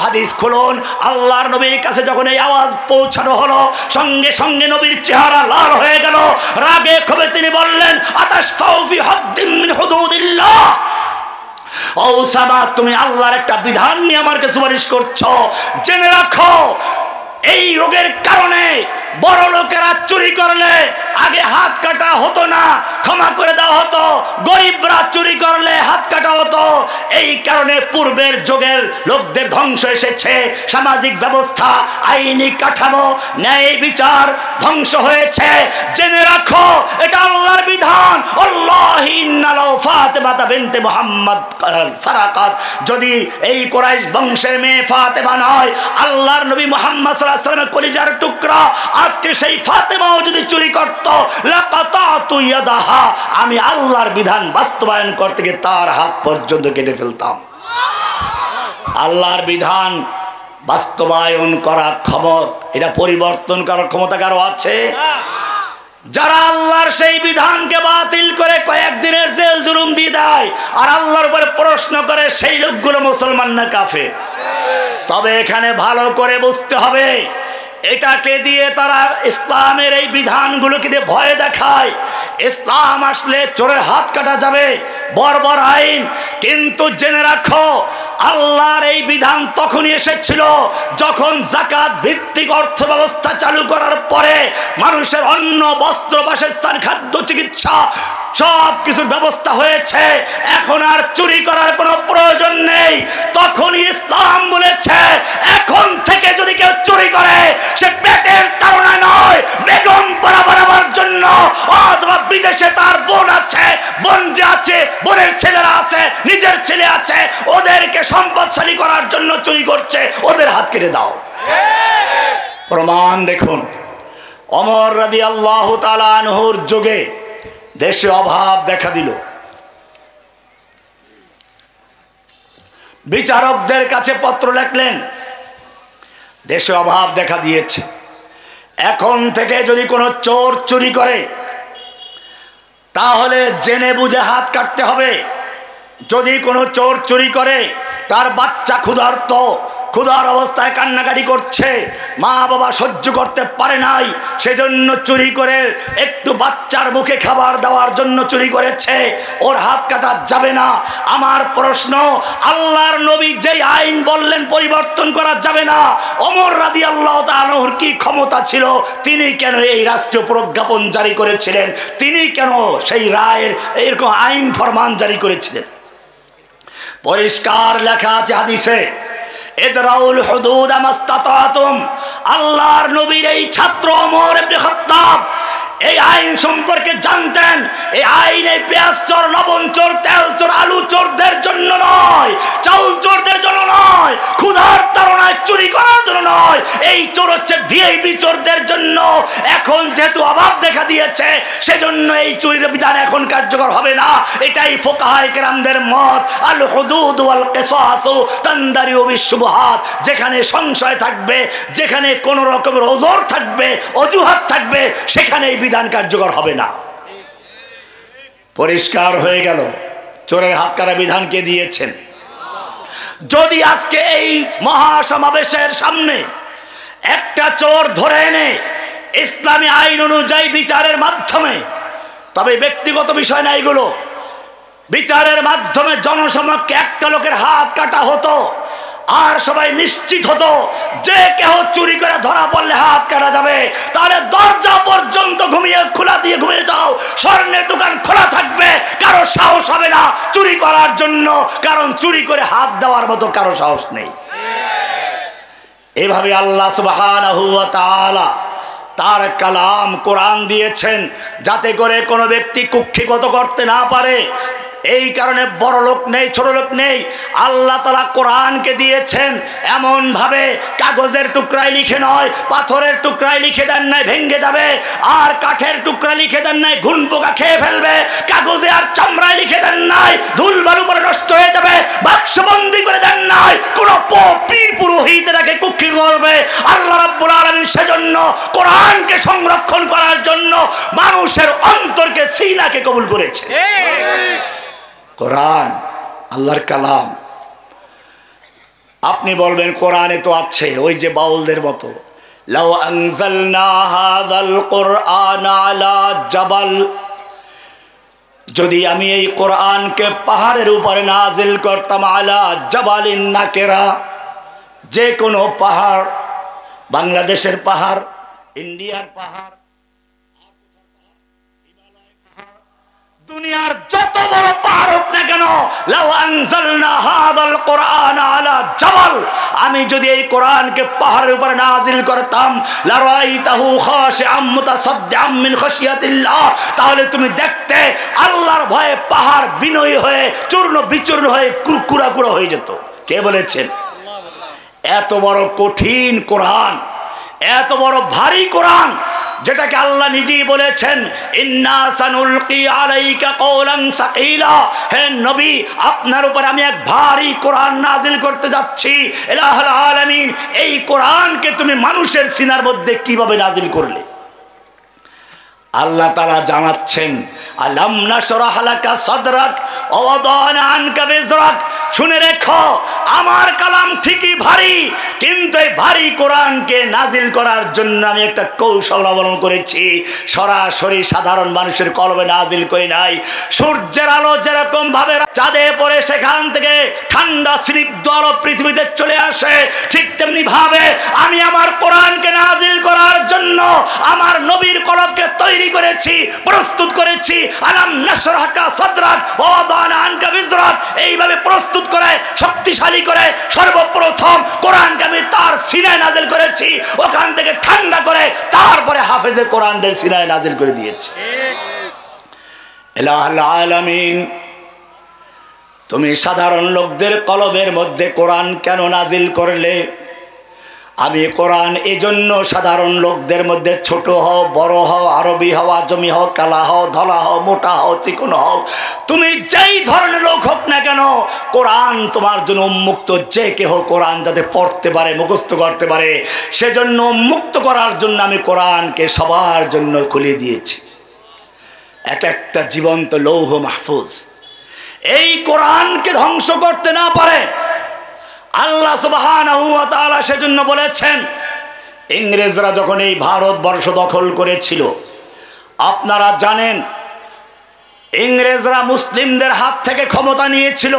হাদিস খুলুন, আল্লাহর নবীর কাছে যখন এই আওয়াজ পৌঁছানো হলো, সঙ্গে সঙ্গে নবীর চেহারা লাল হয়ে গেল। রাগে ক্ষোভে তিনি বললেন, আতাশফাউ ফি হাদ্দিন মিন হুদুদিল্লাহ, ও উসামা, তুমি আল্লাহর একটা বিধান নিয়ে আমাকে সুপারিশ করছো। জেনে রাখো, এই রোগের কারণে বড় লোকেরা চুরি করলে আগে হাত কাটা হতো না, ক্ষমা করে দেওয়া হতো। গরিবরা চুরি করলে হাত কাটা হতো। এই কারণে পূর্বের যুগের লোকদের ধ্বংস এসেছে। সামাজিক ব্যবস্থা, আইনি কাঠামো, ন্যায় বিচার ধ্বংস হয়েছে। জেনে রাখো, এটা আল্লাহর বিধান। আল্লাহি ইন্নালাউ ফাতেমা বিনতে মুহাম্মদ সারাকাত, যদি এই কুরাইশ বংশের মেয়ে ফাতেমা নয়, আল্লাহর নবী মুহাম্মদ সাল্লাল্লাহু আলাইহি ওয়াসাল্লামের কলিজার টুকরা, আজকে সেই ফাতেমাও যদি চুরি করত, লাকাতাতু ইয়াদাহা, আমি আল্লাহর বিধান বাস্তবায়ন করতে গিয়ে তার হাত পর্যন্ত কেটে ফেলতাম। আল্লাহর বিধান বাস্তবায়ন করা ক্ষমতা, এটা পরিবর্তন করার ক্ষমতা কারো আছে? যারা আল্লাহর সেই বিধানকে বাতিল করে কয়েকদিনের জেল জুলুম দিয়ে দেয় আর আল্লাহর উপরে প্রশ্ন করে, সেই লোকগুলো মুসলমান না কাফের? তবে এখানে ভালো করে বুঝতে হবে, এটাকে দিয়ে তারা ইসলামের এই বিধানগুলোকে দিয়ে ভয় দেখায়। ইসলাম আসলে চোরের হাত কাটা যাবে, বর্বর আইন। কিন্তু জেনে রাখো, আল্লাহর এই বিধান তখনই এসেছিল যখন যাকাত ভিত্তিক অর্থ ব্যবস্থা চালু করার পরে মানুষের অন্ন, বস্ত্র, বাসস্থান, খাদ্য, চিকিৎসা সব কিছুর ব্যবস্থা হয়েছে। এখন আর চুরি করার কোনো প্রয়োজন নেই। তখনই ইসলাম বলেছে, এখন থেকে যদি কেউ চুরি করে, সে পেটের তাড়না নয়, বেগম পড়াবার জন্য অথবা বিদেশে তার বোন যে আছে, বোনের ছেলেরা আছে, নিজের ছেলে আছে, ওদেরকে সম্পদশালী করার জন্য চুরি করছে, ওদের হাত কেটে দাও। প্রমাণ দেখুন, ওমর রাদিয়াল্লাহু তাআলা আনহুর যুগে দেশে অভাব দেখা দিল। বিচারকদের কাছে পত্র লিখলেন, দেশে অভাব দেখা দিয়েছে, এখন থেকে যদি কোনো চোর চুরি করে তাহলে জেনে বুঝে হাত কাটতে হবে। যদি কোনো চোর চুরি করে, তার বাচ্চা ক্ষুধার্ত, ক্ষুধার অবস্থায় কান্নাকাটি করছে, মা বাবা সহ্য করতে পারে নাই, সেজন্য চুরি করে একটু বাচ্চার মুখে খাবার দেওয়ার জন্য চুরি করেছে, ওর হাত কাটা যাবে না। আমার প্রশ্ন, আল্লাহর নবী যেই আইন বললেন পরিবর্তন করা যাবে না, ওমর রাদিয়াল্লাহু তাআলা আনহুর কি ক্ষমতা ছিল? তিনি কেন এই রাষ্ট্রীয় প্রজ্ঞাপন জারি করেছিলেন? তিনি কেন সেই রায়ের এরকম আইন ফরমান জারি করেছিলেন? পরিষ্কার লেখা আছে হাদিসে, ইদরাউল হুদুদ মাস্তাতাতুম। আল্লাহর নবীর এই ছাত্র ওমর ইবনে খাত্তাব এই আইন সম্পর্কে জানতেন। এই আইন এই পেঁয়াজ চোর, লবণ চোর, তেল চোর, আলু চোরদের জন্য নয়, চাউল চোরদের জন্য নয়, ক্ষুধার তাড়নায় চুরি করার জন্য নয়। এই চোর হচ্ছে ভিআইপি চোরদের জন্য। এখন যেহেতু অভাব দেখা দিয়েছে, সেজন্য এই চুরির বিধান এখন কার্যকর হবে না। এটাই ফুকাহায়ে কেরামদের মত। আল হুদুদ ওয়াল কিসাসু তানদারিউ বিশুবহাত। যেখানে সংশয় থাকবে, যেখানে কোন রকমের ওজর থাকবে, অজুহাত থাকবে, সেখানে এই বিধান কার্যকর হবে না। পরিষ্কার হয়ে গেল, চোরের হাত কাটা বিধান কে দিয়েছেন? যদি আজকে এই মহাসমাবেশের সামনে একটা চোর ধরে এনে ইসলামী আইন অনুযায়ী বিচারের মাধ্যমে, তবে ব্যক্তিগত বিষয় না এগুলো, বিচারের মাধ্যমে জনসমক্ষে একটা লোকের হাত কাটা হতো, আর সবাই নিশ্চিত হতো যে কেউ চুরি করে ধরা পড়লে হাত কাটা যাবে, তাহলে দরজা পর্যন্ত খোলা দিয়ে ঘুমিয়ে যাও, স্বর্ণের দোকান খোলা থাকবে, কারো সাহস হবে না চুরি করার জন্য, কারণ চুরি করে হাত দেওয়ার মতো কারো সাহস নেই। এভাবে আল্লাহ সুবহানাহু ওয়া তাআলা তার কালাম কোরআন দিয়েছেন, যাতে করে কোনো ব্যক্তি কুক্ষিগত করতে না পারে। এই কারণে বড় লোক নেই, ছোট লোক নেই। আল্লাহ তাআলা কোরআনকে দিয়েছেন এমন ভাবে, কাগজের টুকরায় লিখে নয়, পাথরের টুকরায় লিখে দেন নাই ভেঙে যাবে, আর কাঠের টুকরা লিখে দেন নাই ঘুন পোকা খেয়ে ফেলবে, কাগজে আর চামড়ায় লিখে দেন নাই ধুল বালু পরে নষ্ট হয়ে যাবে, বাক্সবন্দি করে দেন নাই কোন পীর পুরোহিতরাকে কুক্ষি করবে। আল্লাহ রাব্বুল আলামিন সেজন্য কোরআনকে সংরক্ষণ করার জন্য মানুষের অন্তরকে সিনাকে কবুল করেছে। কোরআন আল্লাহর কালাম। আপনি বলবেন কোরআনে তো আছে, ওই যে বাউলদের মতো, লাউ আনজালনা হাযাল কুরআন আলা জাবাল, যদি আমি এই কোরআনকে পাহাড়ের উপরে নাজিল করতাম, আলা জাবালিন নাকেরা, যে কোনো পাহাড়, বাংলাদেশের পাহাড়, ইন্ডিয়ার পাহাড়, দুনিয়ার যত বড় পাহাড় হোক না কেন, লাউ আনজালনা হাযাল কুরআন আলা জাবাল, আমি যদি এই কোরআনকে পাহাড়ের উপরে নাজিল করতাম, লারাইতাহু খাশিআম মুতাসাদ্দিআম মিন খাশিয়াতিল্লাহ, তাহলে তুমি দেখতে আল্লাহর ভয়ে পাহাড় বিনয়ী হয়ে চূর্ণ বিচূর্ণ হয়ে কুরকুরা হয়ে যেত। কে বলেছেন? এত বড় কঠিন কোরআন, এত বড় ভারী কোরআন, যেটাকে আল্লাহ নিজেই বলেছেন, ইন্না সানুলকি আলাইকা কওলান সাকিলা, হে নবী আপনার উপর আমি এক ভারী কোরআন নাজিল করতে যাচ্ছি। ইলাহুল আলামিন, এই কোরআনকে তুমি মানুষের সিনার মধ্যে কিভাবে নাজিল করলে? আল্লাহ তাআলা জানাচ্ছেন, আলাম নাশরাহ লাকা সাদরাক ওয়া ওয়াদানা আনকা বিজরাক, শুনে রেখো আমার কালাম ঠিকই ভারী, কিন্তু এই ভারী কোরআনকে নাজিল করার জন্য আমি একটা কৌশল অবলম্বন করেছি। সরাসরি সাধারণ মানুষের কলবে নাজিল করি নাই। সূর্যের আলো যেরকম ভাবে চাঁদে পড়ে সেখান থেকে ঠান্ডা স্নিগ্ধ আলো পৃথিবীতে চলে আসে, ঠিক তেমনি ভাবে আমি আমার কোরআনকে নাজিল করার জন্য আমার নবীর কলবকে তৈরি করেছি, প্রস্তুত করেছি। আলাম নাশরাহ লাকা সাদরাক ওয়া ওয়াদানা আনকা বিজরাক, এইভাবে প্রস্তুত করে শক্তিশালী করে সর্বপ্রথম কোরআনকে আমি তার সিনায় নাজিল করেছি, ওখান থেকে ঠান্ডা করে তারপরে হাফেজে কোরআনদের সিনায় নাজিল করে দিয়েছি। ইলাহুল আলামিন, তুমি সাধারণ লোকদের কলবের মধ্যে কোরআন কেন নাজিল করলে? আমি কোরআন এজন্য সাধারণ লোকদের মধ্যে ছোট হও, বড় হও, আরবি হও, আজমি হও, কালা হও, ধলা হও, মোটা হও, চিকন হও, তুমি যেই ধরনের লোক হোক না কেন, কোরআন তোমার জন্য উন্মুক্ত। যে কেহ কোরআন যাতে পড়তে পারে, মুখস্থ করতে পারে, সেজন্য উন্মুক্ত করার জন্য আমি কোরআনকে সবার জন্য খুলে দিয়েছি। এক একটা জীবন্ত লৌহ মাহফুজ। এই কোরআনকে ধ্বংস করতে না পারে আল্লাহ সুবহানাহু ওয়া তাআলা সেজন্য বলেছেন, ইংরেজরা যখন এই ভারতবর্ষ দখল করেছিল, আপনারা জানেন ইংরেজরা মুসলিমদের হাত থেকে ক্ষমতা নিয়েছিল।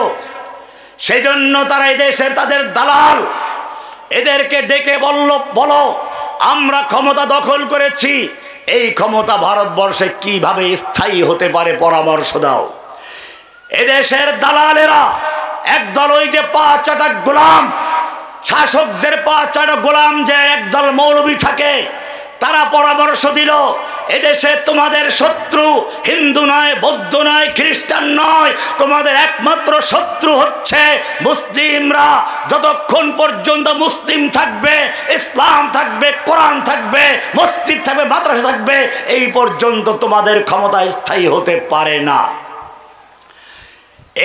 সেজন্য তারা এই দেশের তাদের দালাল এদেরকে ডেকে বলো আমরা ক্ষমতা দখল করেছি, এই ক্ষমতা ভারতবর্ষে কিভাবে স্থায়ী হতে পারে পরামর্শ দাও। এদেশের দালালেরা একদল ওই যে পা চাটা গোলাম, শাসকদের পা চাটা গোলাম যে একদল মৌলবী থাকে, তারা পরামর্শ দিল এদেশে তোমাদের শত্রু হিন্দু নয়, বৌদ্ধ নয়, খ্রিস্টান নয়, তোমাদের একমাত্র শত্রু হচ্ছে মুসলিমরা। যতক্ষণ পর্যন্ত মুসলিম থাকবে, ইসলাম থাকবে, কোরআন থাকবে, মসজিদ থাকবে, মাদ্রাসা থাকবে, এই পর্যন্ত তোমাদের ক্ষমতা স্থায়ী হতে পারে না।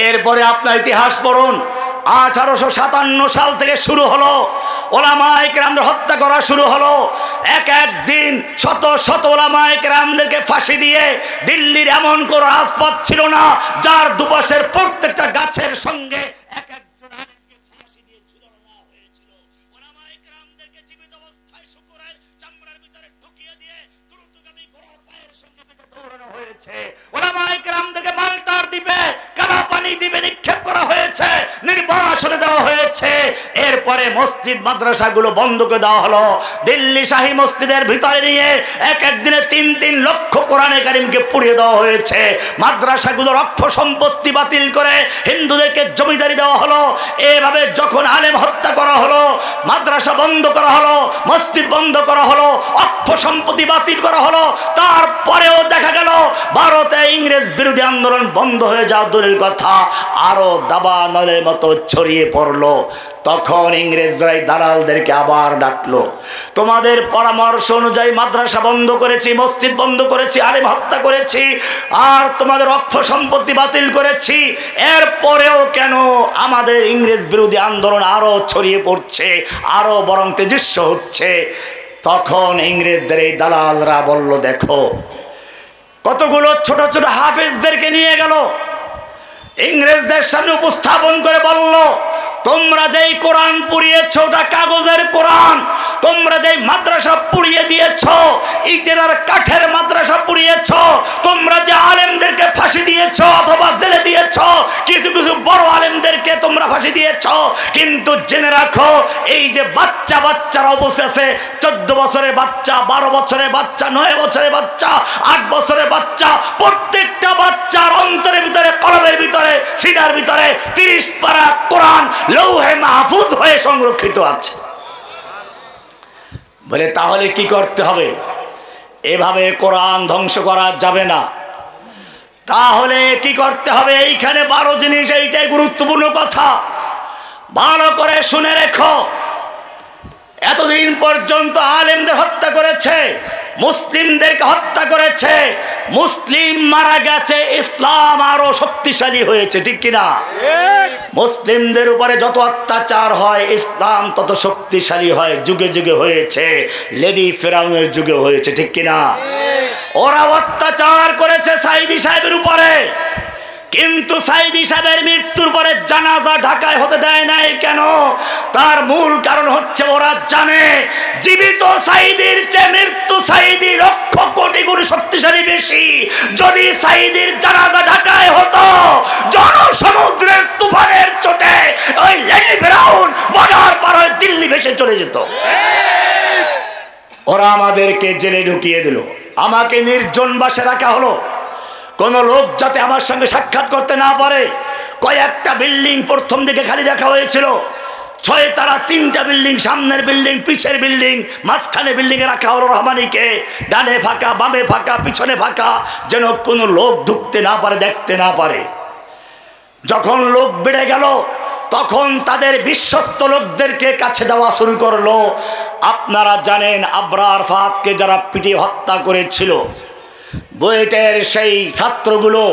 এরপরে আপনার ইতিহাস পড়ুন, 1857 সাল থেকে শুরু হলো ওলামায়ে কেরামদের হত্যা করা শুরু হলো। এক দিন শত শত ওলামায়ে কেরামদেরকে ফাঁসি দিয়ে দিল্লির এমন কোনো রাজপথ ছিল না যার দুপাশের প্রত্যেকটা গাছের সঙ্গে এক একজন আলেমকে ফাঁসি দিয়ে ঝুলানো না হয়েছিল। ওলামায়ে কেরামদেরকে জীবিত অবস্থায় শুকুরের চামড়ার ভিতরে ঢুকিয়ে দিয়ে দ্রুতগামী ঘোড়ার পায়ের সঙ্গে বেঁধে দৌড়ানো হয়েছে। ওলামায়ে কেরামদেরকে মালটার দ্বীপে কালা পানি দ্বীপে নিক্ষেপ করা হয়েছে, নির্বাসনে দেওয়া হয়েছে। এরপরে মসজিদ মাদ্রাসাগুলো বন্ধ করে দেওয়া হলো। দিল্লি শাহী মসজিদের ভিতরে নিয়ে এক একদিনে 3 লক্ষ কোরআনে কারিমকে পুড়িয়ে দেওয়া হয়েছে। মাদ্রাসাগুলোর অক্ষ সম্পত্তি বাতিল করে হিন্দুদেরকে জমিদারি দেওয়া হলো। এভাবে যখন আলেম হত্যা করা হলো, মাদ্রাসা বন্ধ করা হলো, মসজিদ বন্ধ করা হলো, অক্ষ সম্পত্তি বাতিল করা হলো, তারপরেও দেখা গেল ভারতে ইংরেজ বিরোধী আন্দোলন বন্ধ হয়ে যাওয়া দূরের কথা, আরো দাবানলের মতো ছড়িয়ে পড়লো। তখন ইংরেজরাই দালালদেরকে আবার ডাকলো, তোমাদের পরামর্শ অনুযায়ী মাদ্রাসা বন্ধ করেছি, মসজিদ বন্ধ করেছি, আলেম হত্যা করেছি, আর তোমাদের অক্ষ সম্পত্তি বাতিল করেছি, এরপরেও কেন আমাদের ইংরেজ বিরোধী আন্দোলন আরো ছড়িয়ে পড়ছে, আরো বরং তেজস্ব হচ্ছে? তখন ইংরেজদের এই দালালরা বলল, দেখো, কতগুলো ছোট ছোট হাফেজদেরকে নিয়ে গেল, ইংরেজদের সামনে উপস্থাপন করে বলল, তোমরা যেই কোরআন পুড়িয়েছ ওটা কাগজের কোরআন, তোমরা যেই মাদ্রাসা পুড়িয়ে দিয়েছ, ইটের আর কাঠের মাদ্রাসা পুড়িয়েছ, তোমরা যে আলেমদেরকে ফাঁসি দিয়েছ অথবা জেলে দিয়েছ, কিছু কিছু বড় আলেমদেরকে তোমরা ফাঁসি দিয়েছ, কিন্তু জেনে রাখো এই যে বাচ্চারা বসে আছে, 14 বছরের বাচ্চা, 12 বছরের বাচ্চা, 9 বছরের বাচ্চা, 8 বছরের বাচ্চা, প্রত্যেকটা বাচ্চার অন্তরের ভিতরে, কলবের ভিতরে, সিনার ভিতরে 30 পারা কোরআন লৌহে মাহফুজ হয়ে সংরক্ষিত আছে। বলে তাহলে কি করতে হবে? এভাবে কোরআন ধ্বংস করা যাবে না। তাহলে কি করতে হবে? এইখানে 12 জিনিস, এইটাই গুরুত্বপূর্ণ কথা, ভালো করে শুনে রেখো। এতদিন পর্যন্ত আলেমদের হত্যা করেছে, মুসলিমদেরকে হত্যা করেছে, মুসলিম মারা গেছে, ইসলাম আরো শক্তিশালী হয়েছে, ঠিক কিনা? মুসলিমদের উপরে যত অত্যাচার হয় ইসলাম তত শক্তিশালী হয়, যুগে যুগে হয়েছে, লেডি ফেরাউনের যুগে হয়েছে, ঠিক কিনা? ওরা অত্যাচার করেছে সাইদি সাহেবের উপরে, কিন্তু সাইদি সাহেবের মৃত্যুর পরে জানাজা ঢাকায় হতে দেয় নাই কেন? তার মূল কারণ হচ্ছে ওরা জানে জীবিত সাইদির চেয়ে মৃত্যু সাইদি লক্ষ কোটি গুণ শক্তিশালী বেশি। যদি সাইদির জানাজা ঢাকায় হতো, জনসমুদ্রের তুফানের চোটে ওই লেডি ফেরাউন বর্ডার পার হয়ে দিল্লি ভেসে চলে যেত। ওরা আমাদেরকে জেলে ঢুকিয়ে দিল, আমাকে নির্জন বাসে রাখা হলো, কোন লোক যাতে আমার সঙ্গে সাক্ষাৎ করতে না পারে। কয়েকটা বিল্ডিং প্রথম দিকে খালি রাখা হয়েছিল, ছয়তলা 3টা বিল্ডিং, সামনের বিল্ডিং, পিছের বিল্ডিং, মাঝখানে বিল্ডিং এ রাখা হলো রহমানিকে। ডানে ফাঁকা, বামে ফাঁকা, পিছনে ফাঁকা, যেন কোনো লোক ঢুকতে না পারে, দেখতে না পারে। যখন লোক বেড়ে গেল তখন তাদের বিশ্বস্ত লোকদেরকে কাছে দেওয়া শুরু করলো। আপনারা জানেন আবরার ফাহাদকে যারা পিটিয়ে হত্যা করেছিল, বুয়েটের সেই ছাত্রগুলো,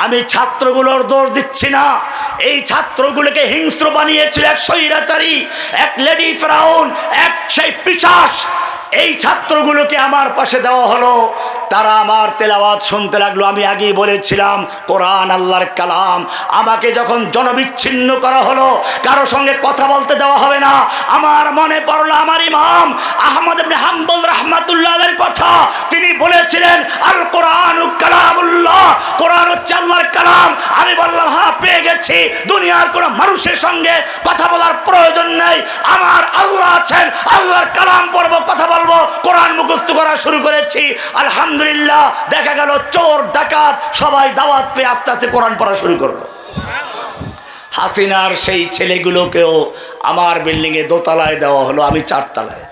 আমি ছাত্রগুলোর দোষ দিচ্ছি না, এই ছাত্রগুলোকে হিংস্র বানিয়েছিল এক স্বৈরাচারী, এক লেডি ফেরাউন, এক সেই পিশাচ। এই ছাত্রগুলোকে আমার পাশে দেওয়া হলো, তারা আমার তেলাওয়াত শুনতে লাগলো। আমি আগেই বলেছিলাম কোরআন আল্লাহর কালাম। আমাকে যখন জনবিচ্ছিন্ন করা হলো, কারো সঙ্গে কথা বলতে দেওয়া হবে না, আমার মনে পড়লো আমার ইমাম আহমদ ইবনে হাম্বল রাহমাতুল্লাহ আলাইহির কথা। তিনি বলেছিলেন আল কোরআন কালামুল্লাহ, কোরআন হচ্ছে আল্লাহর কালাম। আমি বললাম হ্যাঁ, পেয়ে গেছি, দুনিয়ার কোনো মানুষের সঙ্গে কথা বলার প্রয়োজন নেই, আমার আল্লাহ আছেন, আল্লাহর কালাম পড়বো, কথা বলবো, কোরআন মুখস্থ করা শুরু করেছি। আলহামদুলিল্লাহ, দেখা গেল চোর ডাকাত সবাই দাওয়াত পেয়ে আস্তে আস্তে কোরআন পড়া শুরু করলো। হাসিনার সেই ছেলেগুলোকেও আমার বিল্ডিং এ দোতলায় দেওয়া হলো, আমি 4 তলায়।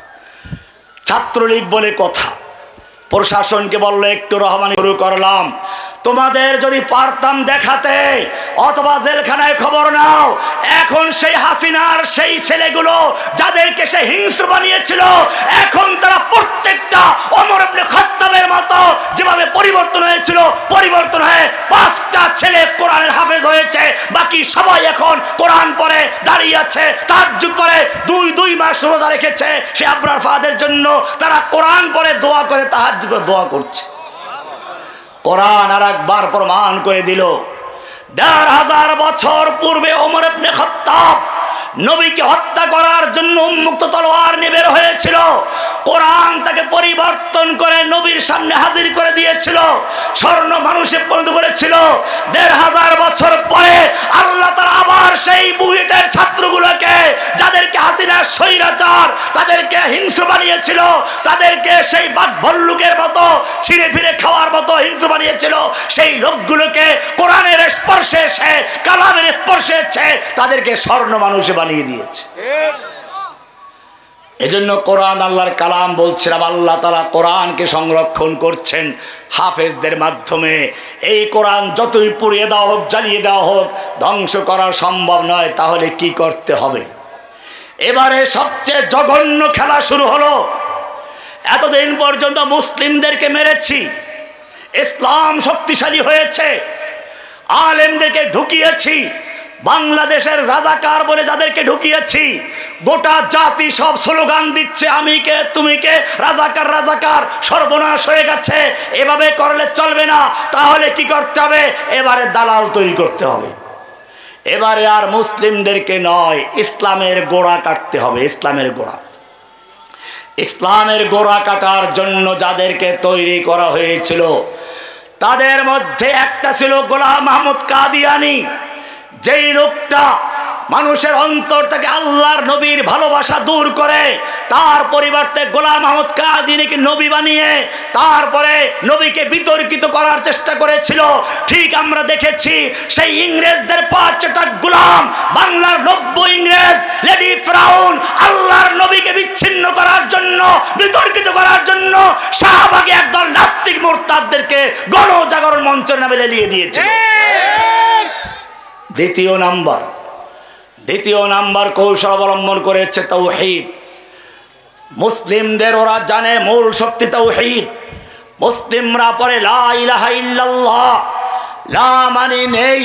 ছাত্রলীগ বলে কথা, প্রশাসনকে বললো একটু রহমানি শুরু করলাম। তোমাদের যদি পারতাম দেখাতে অথবা জেলখানায় খবর নাও, এখন সেই হাসিনার সেই ছেলেগুলো যাদেরকে সে হিংস্র বানিয়েছিল, এখন তারা প্রত্যেকটা ওমর ইবনে খাত্তাবের মতো যেভাবে পরিবর্তন হয়েছিল, পরিবর্তন হয়ে 5টা ছেলে কোরআনের হাফেজ হয়েছে। বাকি সবাই এখন কোরআন পড়ে দাঁড়িয়ে আছে, তাহাজ্জুদ পড়ে, 2 মাস রোজা রেখেছে সে আবরার ফাহাদের জন্য। তারা কোরআন পড়ে দোয়া করে, তাহাজ্জুদ দোয়া করছে। কোরআন আর একবার প্রমাণ করে দিল, 1500 বছর পূর্বে ওমর ইবনে খাত্তাব নবীকে হত্যা করার জন্য উন্মুক্ত তলোয়ার নিয়ে বের হয়েছিল। কোরআন তাকে পরিবর্তন করে নবীর সামনে হাজির করে দিয়েছিল, স্বর্ণ মানুষে পরিণত করেছিল। 1500 বছর পরে আল্লাহ তাআলা আবার সেই বুয়েটের ছাত্রগুলোকে, যাদেরকে হাসিনার স্বৈরাচার তাদেরকে হিংস্র বানিয়েছিল, তাদেরকে সেই বাঘ ভল্লুকের মতো ছিঁড়ে ফিরে খাওয়ার মতো হিংস্র বানিয়েছিল, সেই লোকগুলোকে কোরআনের স্পর্শে এসে, কালামের স্পর্শে এসে তাদেরকে স্বর্ণ মানুষে বানিয়ে দিয়েছে। এজন্য কোরআন আল্লাহর কালাম বলছিলাম, আল্লাহ তাআলা কোরআনকে সংরক্ষণ করছেন হাফেজদের মাধ্যমে। এই কোরআন যতই পুড়িয়ে দেওয়া হোক, জ্বালিয়ে দেওয়া হোক, ধ্বংস করা সম্ভব নয়। তাহলে কি করতে হবে? এবারে সবচেয়ে জঘন্য খেলা শুরু হলো। এতদিন পর্যন্ত মুসলিমদেরকে মেরেছি, ইসলাম শক্তিশালী হয়েছে, আলেমদেরকে ঢুকিয়েছি, বাংলাদেশের রাজাকার বলে যাদেরকে ঢুকিয়েছি, গোটা জাতি সব স্লোগান দিচ্ছে আমি কে তুমি কে, রাজাকার রাজাকার, সর্বনাশ হয়ে গেছে। এভাবে করলে চলবে না। তাহলে কি করতে হবে? এবারে দালাল তৈরি করতে হবে। এবারে আর মুসলিমদেরকে নয়, ইসলামের গোড়া কাটতে হবে। ইসলামের গোড়া, ইসলামের গোড়া কাটার জন্য যাদেরকে তৈরি করা হয়েছিল তাদের মধ্যে একটা ছিল গোলাম মাহমুদ কাদিয়ানি। যেই লোকটা মানুষের অন্তর থেকে আল্লাহর নবীর ভালোবাসা দূর করে, তার পরিবর্তে গোলাম মাহমুদ কাদিয়ানিকে নবী বানিয়ে তারপরে নবীকে বিতর্কিত করার চেষ্টা করেছিল। ঠিক আমরা দেখেছি সেই ইংরেজদের 5টা গোলাম, বাংলার 90 ইংরেজ, লেডি ফেরাউন আল্লাহর নবীকে বিচ্ছিন্ন করার জন্য, বিতর্কিত করার জন্য শাহবাগে একদল নাস্তিক মুরতাদদেরকে গণজাগরণ মঞ্চের নামে লেলিয়ে দিয়েছে। দ্বিতীয় নাম্বার কৌশল অবলম্বন করেছে তাওহীদ। মুসলিমদের ওরা জানে মূল শক্তি তাওহীদ। মুসলিমরা পরে লা ইলাহা ইল্লাল্লাহ, লা মানে নেই,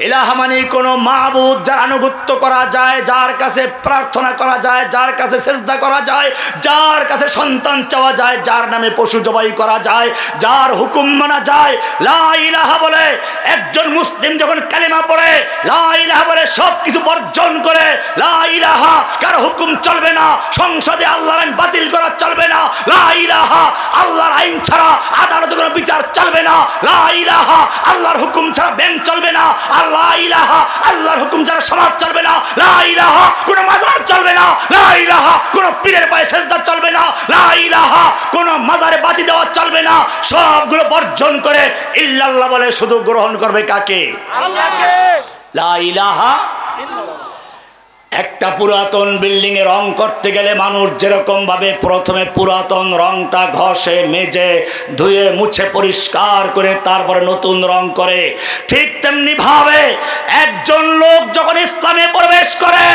ইলাহা মানে কোনো মাবুদ যার আনুগত্য করা যায়, যার কাছে প্রার্থনা করা যায়, যার কাছে সেজদা করা যায়, যার কাছে সন্তান চাওয়া যায়, যার নামে পশু জবাই করা যায়, যার হুকুম মানা যায়। লা ইলাহা বলে একজন মুসলিম যখন কালিমা পড়ে, লা ইলাহা বলে সব কিছু বর্জন করে। লা ইলাহা কার হুকুম চলবে না, সংসদে আল্লাহর আইন বাতিল করা চলবে না। লা ইলাহা আল্লাহর আইন ছাড়া আদালতে কোনো বিচার চলবে না। লা ইলাহা আল্লাহর হুকুম ছাড়া ব্যাংক চলবে না। লা ইলাহা আল্লাহর হুকুম ছাড়া সমাজ চলবে না। লা ইলাহা কোনো মাজার চলবে না। লা ইলাহা কোনো পীরের পায়ে সেজদা চলবে না। লা ইলাহা কোনো মাজারে বাতি দেওয়া চলবে না। সবগুলো বর্জন করে ইল্লাল্লাহ বলে শুধু গ্রহণ করবে কাকে? আল্লাহকে। লা ইলাহা ইল্লাল্লাহ। একটা পুরাতন বিল্ডিং এ রং করতে গেলে মানুষ যেরকম ভাবে প্রথমে পুরাতন রংটা ঘষে মেজে ধুয়ে মুছে পরিষ্কার করে তারপরে নতুন রং করে, ঠিক তেমনি ভাবে একজন লোক যখন ইসলামে প্রবেশ করে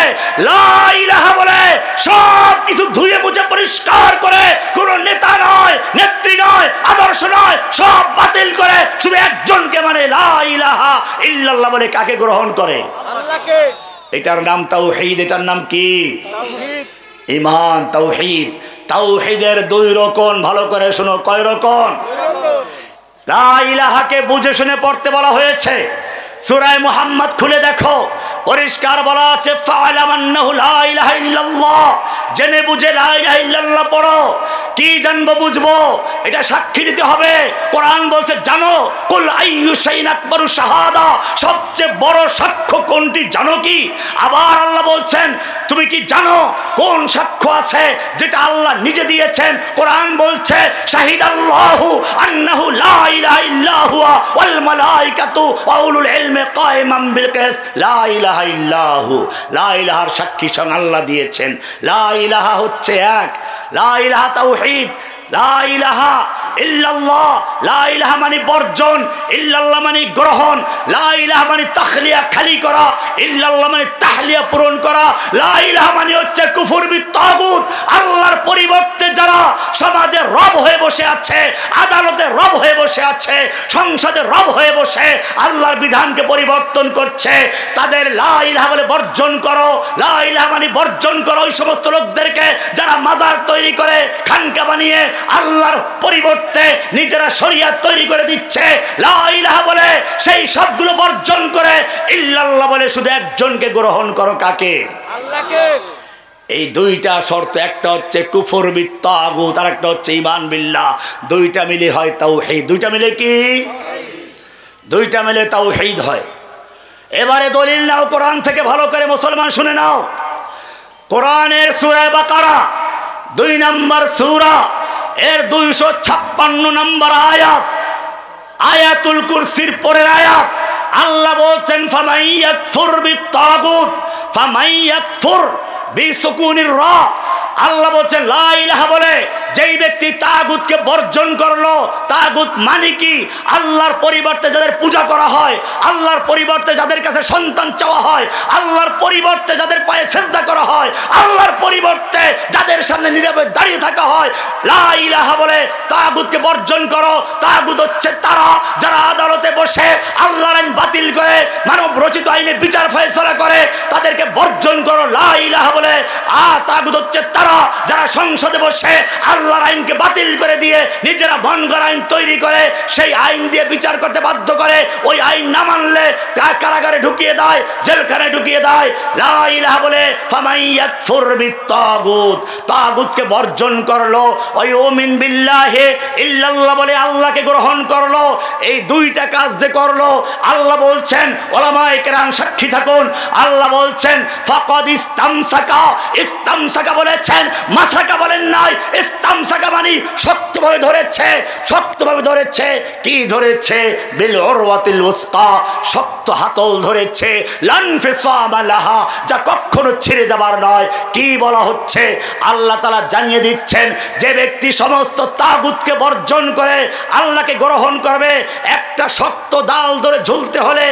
লা ইলাহা বলে সব কিছু ধুয়ে মুছে পরিষ্কার করে, কোনো নেতা নয়, নেত্রী নয়, আদর্শ নয়, সব বাতিল করে শুধু একজনকে মানে লা ইলাহা ইল্লাল্লাহ বলে কাকে গ্রহণ করে? আল্লাহকে। এটার নাম তাওহীদ। এটার নাম কি? তাওহীদ। ঈমান, তাওহীদ। তাওহীদের দুই রকম, ভালো করে শোনো। কয় রকম? লা ইলাহাকে বুঝে শুনে পড়তে বলা হয়েছে। সূরা মুহাম্মদ খুলে দেখো, পরিষ্কার বলা আছে ফা'লাম আন্নাহু লা ইলাহা ইল্লাল্লাহ, জেনে বুঝে লা ইলাহা ইল্লাল্লাহ পড়ো। কি জানবো বুঝবো এটা সাক্ষী দিতে হবে। কোরআন বলছে জানো, কুল আইয়ু শাইইন আকবারু শাহাদা, সবচেয়ে বড় সাক্ষ্য কোনটি জানো কি? আবার আল্লাহ বলছেন তুমি কি জানো কোন সাক্ষ্য আছে যেটা আল্লাহ নিজে দিয়েছেন? কোরআন বলছে শাহিদাল্লাহু আন্নাহু লা ইলাহা ইল্লা হুয়া ওয়াল মালাইকাতু ওয়া উলুল ইলমি কায়িমান বিল কিসত, লা ইলাহা ইল্লাহু, লা ইলাহার সাক্ষী স্বয়ং আল্লাহ দিয়েছেন। লা ইলাহা হচ্ছে এক, লা ইলাহা তাওহীদ, লা ইলাহা ইল্লাল্লাহ, লা ইলাহা মানে বর্জন, ইল্লাল্লাহ মানে গ্রহণ, লা ইলাহা মানে তাখলিয়া খালি করা, ইল্লাল্লাহ মানে তাহলিয়া পূরণ করা। লা ইলাহা মানে হচ্ছে কুফর বিত তাগুত, আল্লাহর পরিবর্তে যারা সমাজে রব হয়ে বসে আছে, আদালতে রব হয়ে বসে আছে, সংসদে রব হয়ে বসে আল্লাহর বিধানকে পরিবর্তন করছে, তাদের লা ইলাহা বলে বর্জন করো। লা ইলাহা মানে বর্জন করো ওই সমস্ত লোকদেরকে যারা মাজার তৈরি করে, খানকা বানিয়ে আল্লাহর পরিবর্তে নিজেরা শরিয়াত তৈরি করে দিচ্ছে। লা ইলাহা বলে সেই সবগুলো বর্জন করে ইল্লাল্লাহ বলে শুধু একজনকে গ্রহণ করো। কাকে? আল্লাহকে। এই দুইটা শর্ত, একটা হচ্ছে কুফর বিত তাগুত আর একটা হচ্ছে ঈমান বিল্লাহ। দুইটা মিলে হয় তাওহীদ। দুইটা মিলে কি? দুইটা মিলে তাওহীদ হয়। এবারে দলিল নাও কোরআন থেকে, ভালো করে মুসলমান শুনে নাও। কোরআনের সূরা বাকারা 2 নম্বর সূরা এর 256 নম্বর আয়াত, আয়াতুল কুরসির পরের আয়াত, আল্লাহ বলছেন ফামান ইয়াকফুর বিত তাগুত, ফামান ইয়াকফুর বিসুকুনির রা, আল্লাহ বলছেন লা ইলাহা বলে যেই ব্যক্তি তাগুতকে বর্জন করলো। তাগুত মানে কি? আল্লাহর পরিবর্তে যাদের পূজা করা হয়, আল্লাহর পরিবর্তে যাদের কাছে সন্তান চাওয়া হয়, আল্লাহর পরিবর্তে যাদের পায়ে সেজদা করা হয়, আল্লাহর পরিবর্তে যাদের সামনে নীরবে দাঁড়িয়ে থাকা হয়, লা ইলাহা বলে তাগুতকে বর্জন করো। তাগুত হচ্ছে তারা যারা আদালতে বসে আল্লাহর আইন বাতিল করে, মানব রচিত আইনে বিচার ফয়সালা করে, তাদেরকে বর্জন করো। লা ইলাহা বলে তাগুত হচ্ছে তারা যারা সংসদে বসে আল্লাহর আইনকে বাতিল করে দিয়ে নিজেরা ভঙ্গর আইন তৈরি করে, সেই আইন দিয়ে বিচার করতে বাধ্য করে, ওই আইন না মানলে কারাগারে ঢুকিয়ে দেয়, জেলখানায় ঢুকিয়ে দেয়। লা ইলাহা বলে ফামান ইয়াকফুর বিত তাগুত, তাগুতকে বর্জন করলো, ওয়া ইউমিন বিল্লাহি ইল্লাল্লাহ বলে আল্লাহকে গ্রহণ করলো। এই দুইটা কাজ যে করলো, আল্লাহ বলছেন, উলামায়ে কেরাম সাক্ষী থাকুন, আল্লাহ বলছেন ফাকাদ ইস্তামসাকা, ইস্তামসাকা বলেছেন, মাসাকা বলেন নাই। ইস্তামসাকা মানে শক্তভাবে ধরেছে, শক্তভাবে ধরেছে। কি ধরেছে? বিল উরওয়াতিল উসকা, শক্ত হাতল ধরেছে, লান ফিসামা লাহা, যা কখনো ছিঁড়ে যাবার নয়। কি বলা হচ্ছে? আল্লাহ তাআলা জানিয়ে দিচ্ছেন যে ব্যক্তি সমস্ত তাগুতকে বর্জন করে আল্লাহকে গ্রহণ করবে, একটা শক্ত ডাল ধরে ঝুলতে হলে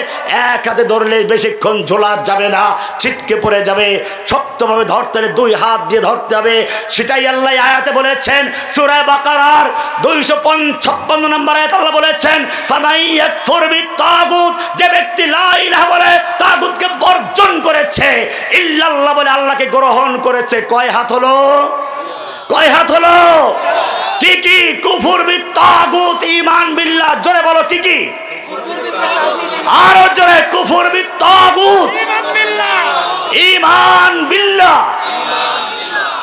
এক হাতে ধরলে বেশিক্ষণ ঝোলা যাবে না, ছিটকে পড়ে যাবে। শক্তভাবে ধরতে হলে 2 হাত দিয়ে ধরতে হবে। সেটাই আল্লাহ আয়াতে বলেছেন, সূরা বাকারার 256 নম্বর আয়াত আল্লাহ বলেছেন ফামান ইয়াকফুর বিত তাগুত, যে ব্যক্তি লা ইলাহা বলে তাগুতকে বর্জন করেছে, ইল্লাল্লাহ বলে আল্লাহকে গ্রহণ করেছে। কয় হাত হলো? কয় হাত হলো? কি কি? কুফর বিত তাগুত, ঈমান বিল্লাহ। জোরে বলো কি কি? আরো জোরে, কুফর বিত তাগুত, ঈমান বিল্লাহ।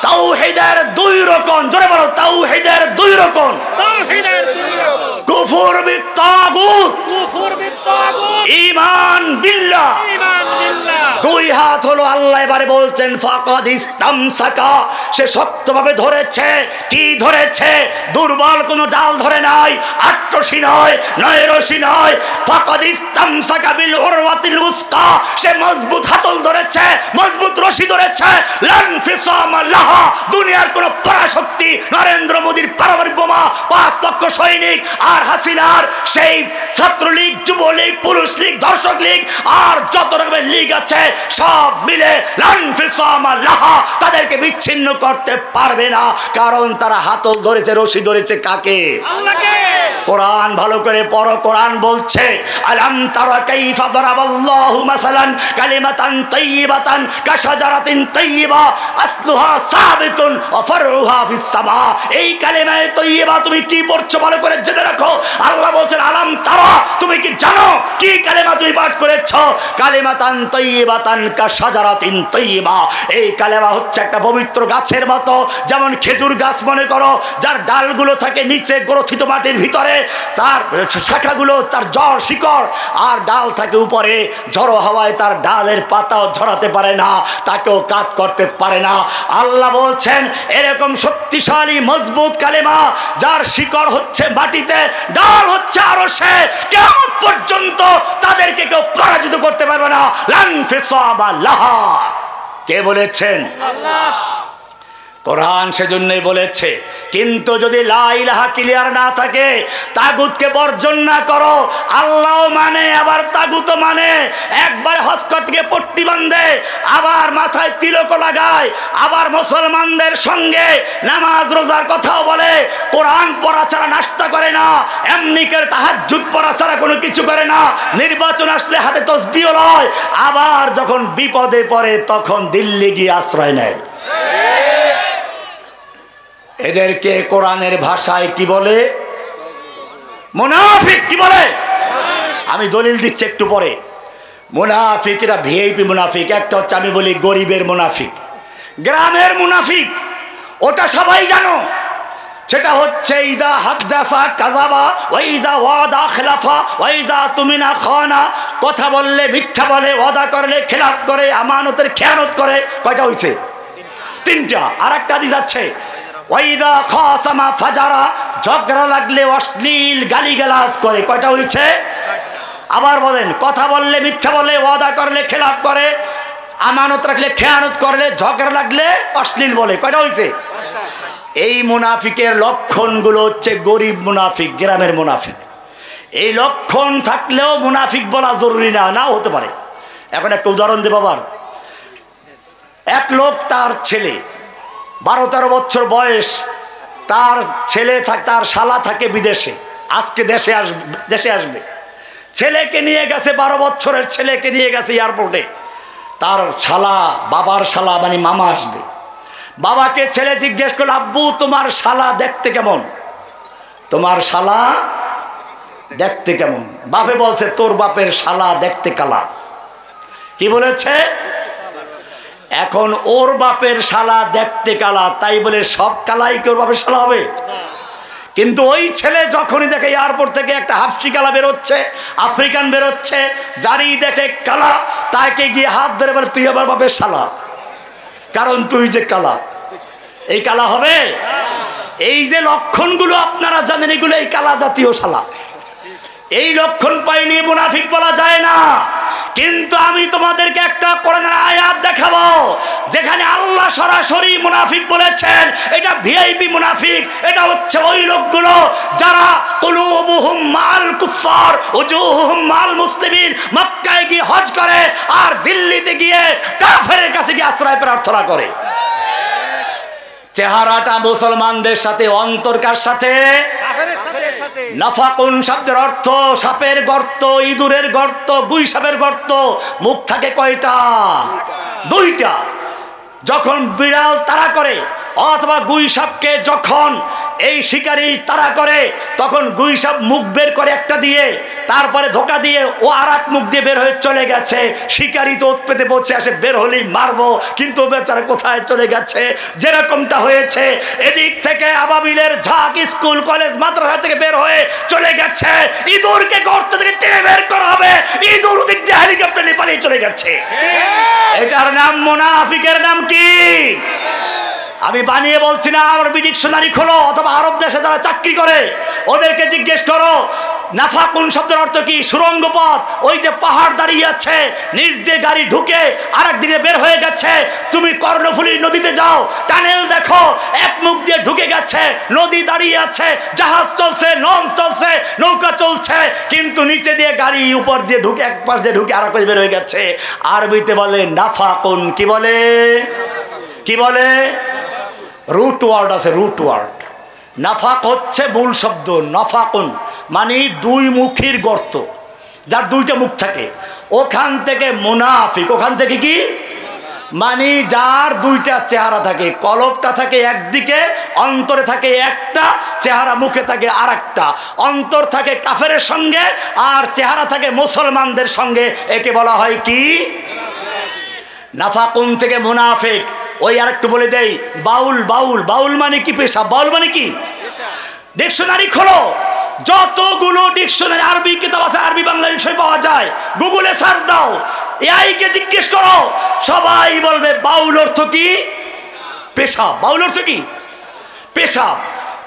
তাওহীদের 2 রকম। জোরে বলো, তাওহীদের 2 রকম। কুফর বিত তাগুত, ঈমান বিল্লাহ। 2 দুই হাত হলো। আল্লাহ এবারে বলছেন ফাকাদ ইস্তামসাকা, সে শক্তভাবে ধরেছে। কি ধরেছে? দুর্বল কোনো ডাল ধরে নাই, আট্টসি নয়, নয়রসি নয়। ফাকাদ ইস্তামসাকা বিল উরওয়াতিল উসকা, সে মজবুত হাতল ধরেছে, মজবুত রশি ধরেছে। লান ফিসামা লাহা, দুনিয়ার কোনো পরাশক্তি, নরেন্দ্র মোদীর পারমাণবিক বোমা, 5 লক্ষ সৈনিক, আর হাসিনার সেই ছাত্রলীগ, যুবলীগ, পুরুষ লীগ, দর্শক লীগ, আর যত রকমের লীগ আছে সব মিলে লান ফিসামা লাহা, তাদেরকে বিচ্ছিন্ন করতে পারবে না। কারণ তারা হাতল ধরেছে, রশি ধরেছে কাকে? আল্লাহকে। কোরআন ভালো করে পড়ো। কোরআন বলছে আলাম তারা কাইফা দারাবাল্লাহু মাসালান কালিমাতান তাইয়িবাতান কাশাজারাতিন তাইয়িবা আসলুহা সাবিতুন ওয়া ফারউহা ফিস সামা। এই কালিমায়ে তাইয়িবা তুমি কি পড়ছো ভালো করে জেনে রাখো। আল্লাহ বলছেন আলাম তারা, তুমি কি জানো কি কালিমা তুমি পাঠ করেছো? কালিমাতান তাইয়িবাতান কাশাজারাতিন তাইয়িবা। এই কালিমা হচ্ছে একটা পবিত্র গাছের মতো। যেমন খেজুর গাছ মনে করো, যার ডালগুলো থাকে নিচে গ্রথিত মাটির ভিতরে, তার শাখাগুলো, তার জড় শিকড়, আর ডাল থাকে উপরে। ঝড়ো হাওয়ায় তার ডালের পাতাও ঝরাতে পারে না, তাকেও কাট করতে পারে না। আল্লাহ বলছেন এরকম শক্তিশালী মজবুত কালেমা, যার শিকড় হচ্ছে মাটিতে, ডাল হচ্ছে আরশে, কিয়ামত পর্যন্ত তাদেরকে কেউ পরাজিত করতে পারবে না। লান ফিসাবা লাহা। কে বলেছেন? আল্লাহ। কোরআন সেজন্যই বলেছে। কিন্তু যদি লা ইলাহা ক্লিয়ার না থাকে, তাগুতকে বর্জন না করো, আল্লাহ মানে আবার তাগুত মানে, একবার হজ করতে পট্টি বাঁধে, আবার মাথায় তিলক লাগায়, আবার মুসলমানদের সঙ্গে নামাজ রোজার কথাও বলে, কোরআন পড়া ছাড়া নাস্তা করে না, এমনিকের তাহাজ্জুদ পড়া ছাড়া কোনো কিছু করে না, নির্বাচন আসলে হাতে তসবিহ লয়, আবার যখন বিপদে পড়ে তখন দিল্লি গিয়ে আশ্রয় নেয়। এদেরকে কোরআনের ভাষায় কি বলে? মুনাফিক। কি বলে? আমি দলিল দিচ্ছি একটু পরে। মুনাফিকরা ভিআইপি মুনাফিক। একটা হচ্ছে আমি বলি গরিবের মুনাফিক, গ্রামের মুনাফিক, ওটা সবাই জানো। সেটা হচ্ছে ইজা হাদাসা কাযাবা ওয়া ইজা ওয়াদা খিলাফা ওয়া ইজা তুমিনা খানা, কথা বললে মিথ্যা বলে, ওয়াদা করলে খেলাফ করে, আমানতের খেয়ানত করে। কয়টা হইছে? 3টা। আর একটা হাদিস আছে ওয়াইদা খাসামা ফাজারা, ঝগড়া লাগলে অশ্লীল গালিগালাজ করে। কয়টা হইছে? আবার বলেন, কথা বললে মিথ্যা বলে, ওয়াদা করলে খেলাফ করে, আমানত রাখলে খেয়ানত করলে, ঝগড়া লাগলে অশ্লীল বলে। কয়টা হইছে? এই মুনাফিকের লক্ষণগুলো হচ্ছে গরিব মুনাফিক, গ্রামের মুনাফিক। এই লক্ষণ থাকলেও মুনাফিক বলা জরুরি না, নাও হতে পারে। এখন একটা উদাহরণ দেব। আবার এক লোক, তার ছেলে 12-13 বছর বয়স, তার ছেলে তার শালা থাকে বিদেশে, আজকে দেশে আসবে। ছেলেকে নিয়ে গেছে, 12 বছরের ছেলেকে নিয়ে গেছে এয়ারপোর্টে। তার শালা, বাবার শালা মানে মামা আসবে। বাবাকে ছেলে জিজ্ঞেস করল, আব্বু তোমার শালা দেখতে কেমন? তোমার শালা দেখতে কেমন? বাপে বলছে তোর বাপের শালা দেখতে কালা। কি বলেছে? এখন ওর বাপের শালা দেখতে কালা, তাই বলে সব কালাই কি ওর বাপের শালা হবে? কিন্তু ওই ছেলে যখনই দেখে এয়ারপোর্ট থেকে একটা হাফসি কালা বেরোচ্ছে, আফ্রিকান বেরোচ্ছে, যারই দেখে কালা, তাকে গিয়ে হাত ধরে বলে তুই আমার বাপের শালা, কারণ তুই যে কালা। এই কালা হবে? এই যে লক্ষণগুলো আপনারা জানেন, এগুলো এই কালা জাতীয় শালা। এই লক্ষণ পাইনি মুনাফিক বলা যায় না। কিন্তু আমি তোমাদেরকে একটা কোরআনের আয়াত দেখাবো যেখানে আল্লাহ সরাসরি মুনাফিক বলেছেন। এটা ভিআইপি মুনাফিক। এটা হচ্ছে ওই লোকগুলো যারা কুলুবুহুম মাল কুফার ওজুহুম মাল মুসলিমিন, মক্কায় গিয়ে হজ করে আর দিল্লিতে গিয়ে কাফেরের কাছে গিয়ে আশ্রয় প্রার্থনা করে। চেহারাটা মুসলমানদের সাথে, অন্তর কার সাথে? নাফাকুন শব্দের অর্থ সাপের গর্ত, ইঁদুরের গর্ত, গুই সাপের গর্ত। মুখ থাকে কয়টা? 2টা। যখন বিড়াল তাড়া করে অথবা গুই সাপকে যখন এই শিকারী তাড়া করে, তখন গুই সাপ মুখ বের করে একটা দিয়ে, তারপরে ধোকা দিয়ে ও আর এক মুখ দিয়ে বের হয়ে চলে গেছে। শিকারী তো পেতে পৌঁছে আসে, বের হলেই মারবো, কিন্তু বেচারা কোথায় চলে গেছে। যেরকমটা হয়েছে, এদিক থেকে আবাবিলের ঝাঁক স্কুল কলেজ মাদ্রাসা থেকে বের হয়ে চলে গেছে। ইঁদুরকে গর্ত থেকে টেনে বের করা হবে, ইঁদুর ওদিক দিয়ে হেলিকপ্টার নিয়ে পালিয়ে চলে গেছে। এটার নাম মুনাফিকের নাম কি? আমি বানিয়ে বলছি না, আরবি ডিকশনারি খোলো, অথবা আরব দেশে যারা চাকরি করে ওদেরকে জিজ্ঞেস করো নাফাকুন শব্দের অর্থ কি। সুরঙ্গ পথ, ওই যে পাহাড় দাঁড়িয়ে আছে, নিচ দিয়ে গাড়ি ঢুকে আরেক দিকে বের হয়ে গেছে। তুমি কর্ণফুলী নদীতে যাও, টানেল দেখো, এক মুখ দিয়ে ঢুকে গেছে, নদী দাঁড়িয়ে আছে, জাহাজ চলছে, লঞ্চ চলছে, নৌকা চলছে, কিন্তু নিচে দিয়ে গাড়ি উপর দিয়ে ঢুকে, এক পাশ দিয়ে ঢুকে আরেক পাশ বের হয়ে গেছে। আরবিতে বলে নাফাকুন। কি বলে? কি বলে? রুট ওয়ার্ড আছে, রুট ওয়ার্ড। নাফাক হচ্ছে মূল শব্দ, নাফাকুন মানে দুই মুখীর গর্ত, যার দুইটা মুখ থাকে, ওখান থেকে মুনাফিক। ওখান থেকে কি মানে যার দুইটা চেহারা থাকে, কলবটা থাকে একদিকে, অন্তরে থাকে একটা, চেহারা মুখে থাকে আর একটা। অন্তর থাকে কাফেরের সঙ্গে আর চেহারা থাকে মুসলমানদের সঙ্গে, একে বলা হয় কি? নাফাকুন থেকে মুনাফিক। ওই আর একটু বলে দেই, বাউল। বাউল, বাউল মানে কি? পেশা। বাউল মানে কি? ডিকশনারি খোলো, যতগুলো ডিকশনারি আরবি কিতাব আছে, আরবি বাংলা বিষয় পাওয়া যায়, গুগলে সার্চ দাও, এআই কে জিজ্ঞেস করো, সবাই বলবে বাউল অর্থ কি? পেশা। বাউল অর্থ কি? পেশা।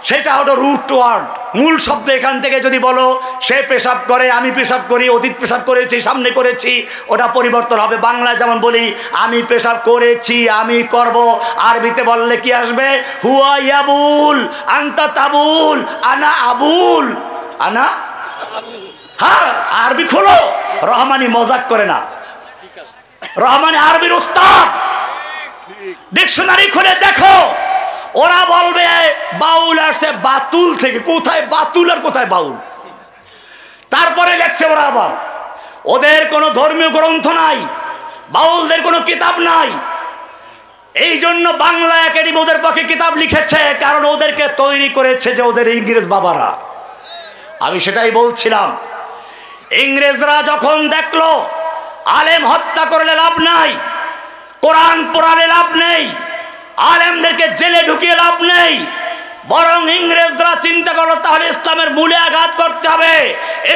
সেটা হলো রুট ওয়ার্ড, মূল শব্দ। এখান থেকে যদি বলো সে পেশাব করে, আমি পেশাব করি, অতীত পেশাব করেছি, সামনে করেছি, ওটা পরিবর্তন হবে। বাংলায় যেমন বলি আমি পেশাব করেছি, আমি করব, আরবিতে বললে কি আসবে? হুয়া ইয়াবুল, আনতা তাবুল, আনা আবুল, আনা। হ্যাঁ, আরবি খোলো। রহমানি মজাক করে না, রহমানি আরবির উস্তাদ। ডিকশনারি খুলে দেখো, ওরা বলবে বাউল আসছে বাতুল থেকে। কোথায় বাতুল আর কোথায় বাউল? তারপরে লেখছে ওরা আবার, ওদের কোনো ধর্মীয় গ্রন্থ নাই, বাউলদের কোনো কিতাব নাই। এই জন্য বাংলা একাডেমি ওদের পক্ষে কিতাব লিখেছে, কারণ ওদেরকে তৈরি করেছে যে ওদের ইংরেজ বাবারা। আমি সেটাই বলছিলাম, ইংরেজরা যখন দেখলো আলেম হত্যা করলে লাভ নাই, কোরআন পড়ালে লাভ নেই, আলেমদেরকে জেলে ঢুকিয়ে লাভ নেই, বরং ইংরেজরা চিন্তা করলো তাহলে ইসলামের মূলে আঘাত করতে হবে।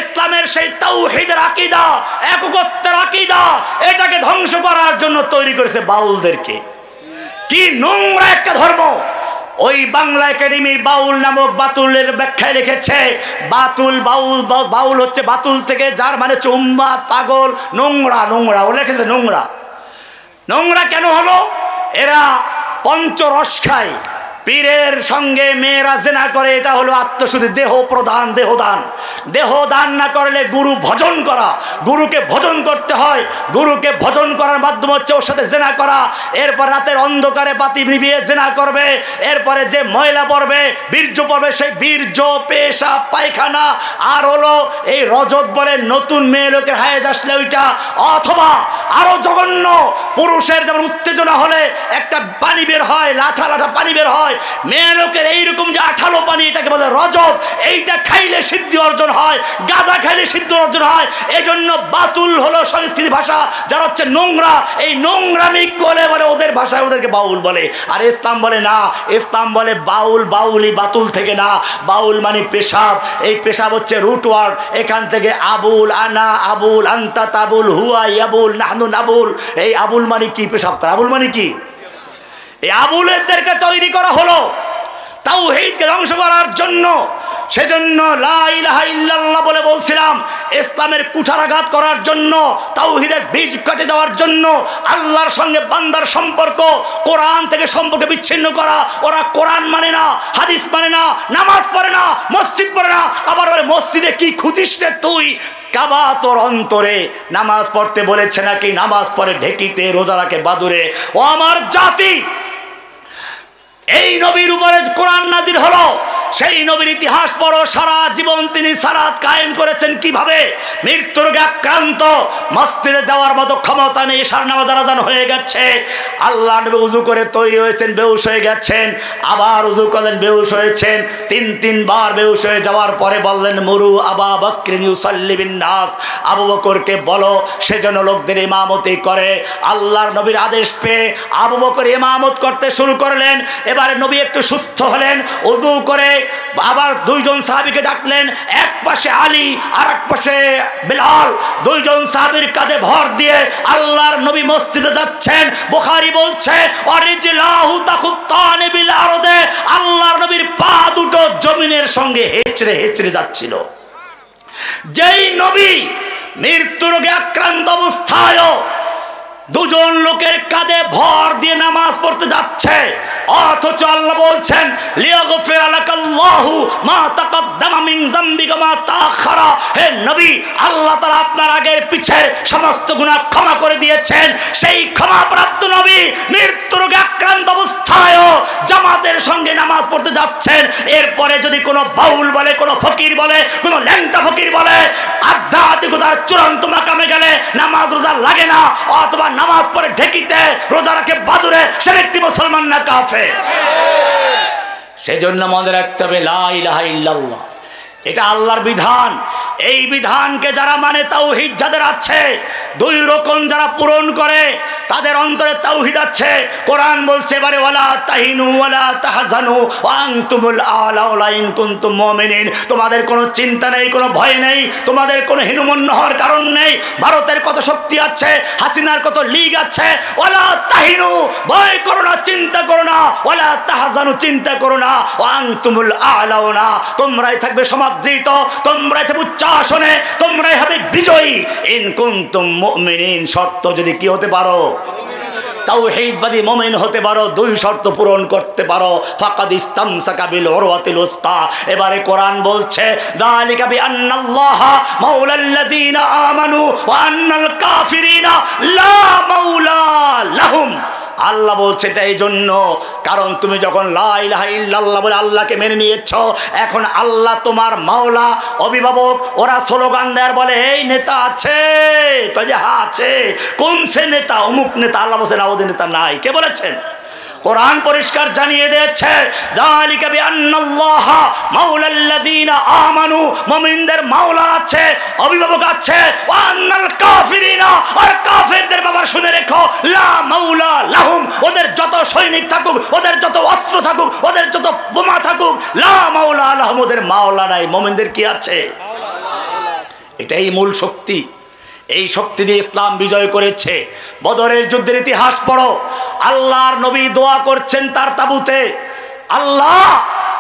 ইসলামের সেই তাওহীদের আকীদা, একত্বের আকীদা, এটাকে ধ্বংস করার জন্য তৈরি করেছে বাউলদেরকে। কি নোংরা একটা ধর্ম! ওই বাংলা একাডেমি বাউল নামক বাতুলের ব্যাখ্যায় লিখেছে, বাতুল, বাউল, বাউল হচ্ছে বাতুল থেকে, যার মানে হচ্ছে উম্মাদ, পাগল, নোংরা। নোংরা ও লিখেছে নোংরা। নোংরা কেন হলো? এরা পঞ্চরস খায়, পীরের সঙ্গে মেয়েরা জেনা করে, এটা হলো আত্মশুদ্ধি, দেহ প্রদান, দেহদান। দেহদান না করলে গুরু ভজন করা, গুরুকে ভজন করতে হয়। গুরুকে ভজন করার মাধ্যম হচ্ছে ওর সাথে জেনা করা। এরপর রাতের অন্ধকারে বাতি নিভিয়ে জেনা করবে, এরপরে যে ময়লা পড়বে, বীর্য পড়বে, সেই বীর্য, পেশাব, পায়খানা, আর হলো এই রজত বলে নতুন মেয়ে লোকের হায়েজ আসলে ওইটা, অথবা আরো জঘন্য, পুরুষের যেমন উত্তেজনা হলে একটা পানি বের হয়, লাঠা লাঠা পানি বের হয়, মেয়ে লোকের এইরকম যে আঠালো পানি, এটাকে বলে রজত। এইটা খাইলে সিদ্ধি অর্জন হয়, গাঁজা খাইলে সিদ্ধি অর্জন হয়। এই জন্য বাতুল হলো সংস্কৃতি ভাষা, যারা হচ্ছে নোংরা, এই নোংরামি বলে বলে ওদের ভাষায় ওদেরকে বাউল বলে। আর ইসলাম বলে না, ইসলাম বলে বাউল, বাউলি বাতুল থেকে না, বাউল মানে পেশাব। এই পেশাব হচ্ছে রুট ওয়ার্ড, এখান থেকে আবুল, আনা আবুল, আন্তা তাবুল, হুয়া ইয়াবুল, নাহনু নাবুল। এই আবুল মানে কি? পেশাব করা। আবুল মানে কি? এই আবুলেরদেরকে তৈরি করা হলো তাওহীদকে ধ্বংস করার জন্য। সেজন্য লা ইলাহা ইল্লাল্লাহ বলে বলছিলাম, ইসলামের কুঠারাঘাত করার জন্য, তাওহীদের বীজ কেটে দেওয়ার জন্য, আল্লাহর সঙ্গে বান্দার সম্পর্ক, কোরআন থেকে সম্পর্ক বিচ্ছিন্ন করা। ওরা কোরআন মানে না, হাদিস মানে না, নামাজ পড়ে না, মসজিদ পড়ে না। আবার বলে মসজিদে কি খুঁজিস রে তুই? কাবা তোর অন্তরে। নামাজ পড়তে বলেছে নাকি? নামাজ পড়ে ঢেকিতে, রোজা রাখে বাদুরে। ও আমার জাতি, এই নবীর উপরে কোরআন নাজির হলো, সেই নবীর ইতিহাস পড়ো। সারা জীবন তিনি সালাত কায়েম করেছেন কিভাবে? মৃত্যুর রোগে আক্রান্ত, মসজিদে যাওয়ার মতো ক্ষমতা নেই, এশার নামাজ আযান হয়ে গেছে, আল্লাহ নবী উযু করে তৈরি হয়েছেন, বেহুশ হয়ে গেছেন, আবার উযু করলেন, বেহুশ হয়েছেন। তিনবার বেহুশ হয়ে যাওয়ার পরে বললেন, মুরু আবা বকরিন ইউসাল্লি বিন নাস, আবু বকরকে বলো সে যেন লোকদের ইমামতি করে। আল্লাহর নবীর আদেশ পেয়ে আবু বকর ইমামত করতে শুরু করলেন। এবারে নবী একটু সুস্থ হলেন, উযু করে আবার দুইজন সাহাবীকে ডাকলেন, এক পাশে আলী আর এক পাশে বিলাল। দুইজন সাহাবীর কাঁধে ভর দিয়ে আল্লাহর নবী মসজিদে যাচ্ছেন। বুখারী বলছে ওয়ারিজলাহু তাকুত্তানি বিল আরদে, আল্লাহর নবীর পা দুটো জমিনের সঙ্গে হেঁচড়ে হেঁচড়ে যাচ্ছিল। যেই নবী মৃত্যু রোগে আক্রান্ত অবস্থায় দুজন লোকের কাঁধে ভর দিয়ে নামাজ পড়তে যাচ্ছে, অথচ আল্লাহ বলছেন লিয়াগফির লাকাল্লাহু মা তাকাদ্দামা মিন যামবিকা মা তাআখারা। হে নবী, আল্লাহ তাআলা আপনার আগের পিছের সমস্ত গুনাহ ক্ষমা করে দিয়েছেন। সেই ক্ষমাপ্রাপ্ত নবী মৃত্যু রোগে আক্রান্ত অবস্থায় জামাতের সঙ্গে নামাজ পড়তে যাচ্ছেন। এরপরে যদি কোনো বাউল বলে, কোনো ফকির বলে, কোনো ল্যাংটা ফকির বলে আধ্যাত্মিকতার চূড়ান্ত মাকামে গেলে নামাজ রোজা লাগে না, অথবা নামাজ পড়ে ঢেকিতে রোজা রাখে বাদুরে, সে ব্যক্তি মুসলমান না কাফের। সেজন্য মনে রাখতে হবে লা ইলাহা ইল্লাল্লাহ, এটা আল্লাহর বিধান। এই বিধানকে যারা মানে, তাওহীদ যাদের আছে, দুই রকম যারা পূরণ করে তাদের অন্তরে তাওহীদ আছে। কোরআন বলছে এবারে ওয়ালা তাহিনু ওয়ালা তাহজানু ওয়া আনতুমুল আ'লাউনা ইন কুনতুম মুমিনিন। তোমাদের কোনো চিন্তা নেই, কোনো ভয় নেই, তোমাদের কোনো হীনমন্য হওয়ার কারণ নেই। ভারতের কত শক্তি আছে, হাসিনার কত লীগ আছে। ওয়ালা তাহিনু, ভয় করো না, চিন্তা করো না। ওয়ালা তাহজানু, চিন্তা করো না। ওয়া আনতুমুল আ'লাউনা, তোমরাই থাকবে সমাদৃত, তোমরাই থাকবে উচ্চ আসনে, তোমরাই হবে বিজয়ী। ইন কুনতুম মুমিনিন, শর্ত যদি কি হতে পারো, তাওহীদবাদী মুমিন হতে পারো, দুই শর্ত পূরণ করতে পারো, ফাকাদ ইসতামসাকা বিল উরওয়াতিল উসকা। এবারে কোরআন বলছে যালিকা বিআন্নাল্লাহা মাওলাল্লাযীনা আমানু ওয়া আন্নাল কাফিরিনা লা মাওলা লাহুম। আল্লাহ বলছে এটা এই জন্য, কারণ তুমি যখন লা ইলাহা ইল্লাল্লাহ বলে আল্লাহকে মেনে নিয়েছ, এখন আল্লাহ তোমার মাওলা, অভিভাবক। ওরা স্লোগান দেয়ার বলে এই নেতা আছে, কয় যে হ্যাঁ আছে। কোন সে নেতা? অমুক নেতা। আল্লাহ বলছেন না, ওদের নেতা নাই। কে বলেছেন? কোরআন পরিষ্কার জানিয়ে দিয়েছে যালিকা বিআন্নাল্লাহা মাওলাল্লাযীনা আমানু, মুমিনদের মাওলা আছে, অভিভাবক আছে। ওয়া আন্নাল কাফিরিনা, আর কাফেরদের বাবা শুনে রেখো, লা মাওলা লাহুম, ওদের যত সৈনিক থাকুক, ওদের যত অস্ত্র থাকুক, ওদের যত বোমা থাকুক, লা মাওলা লাহুম, ওদের মাওলা নাই। মুমিনদের কি আছে? এটাই মূল শক্তি। এই শক্তি দিয়ে ইসলাম বিজয় করেছে। বদরের যুদ্ধের ইতিহাস পড়ো, আল্লাহর নবী দোয়া করছেন তার তাবুতে, আল্লাহ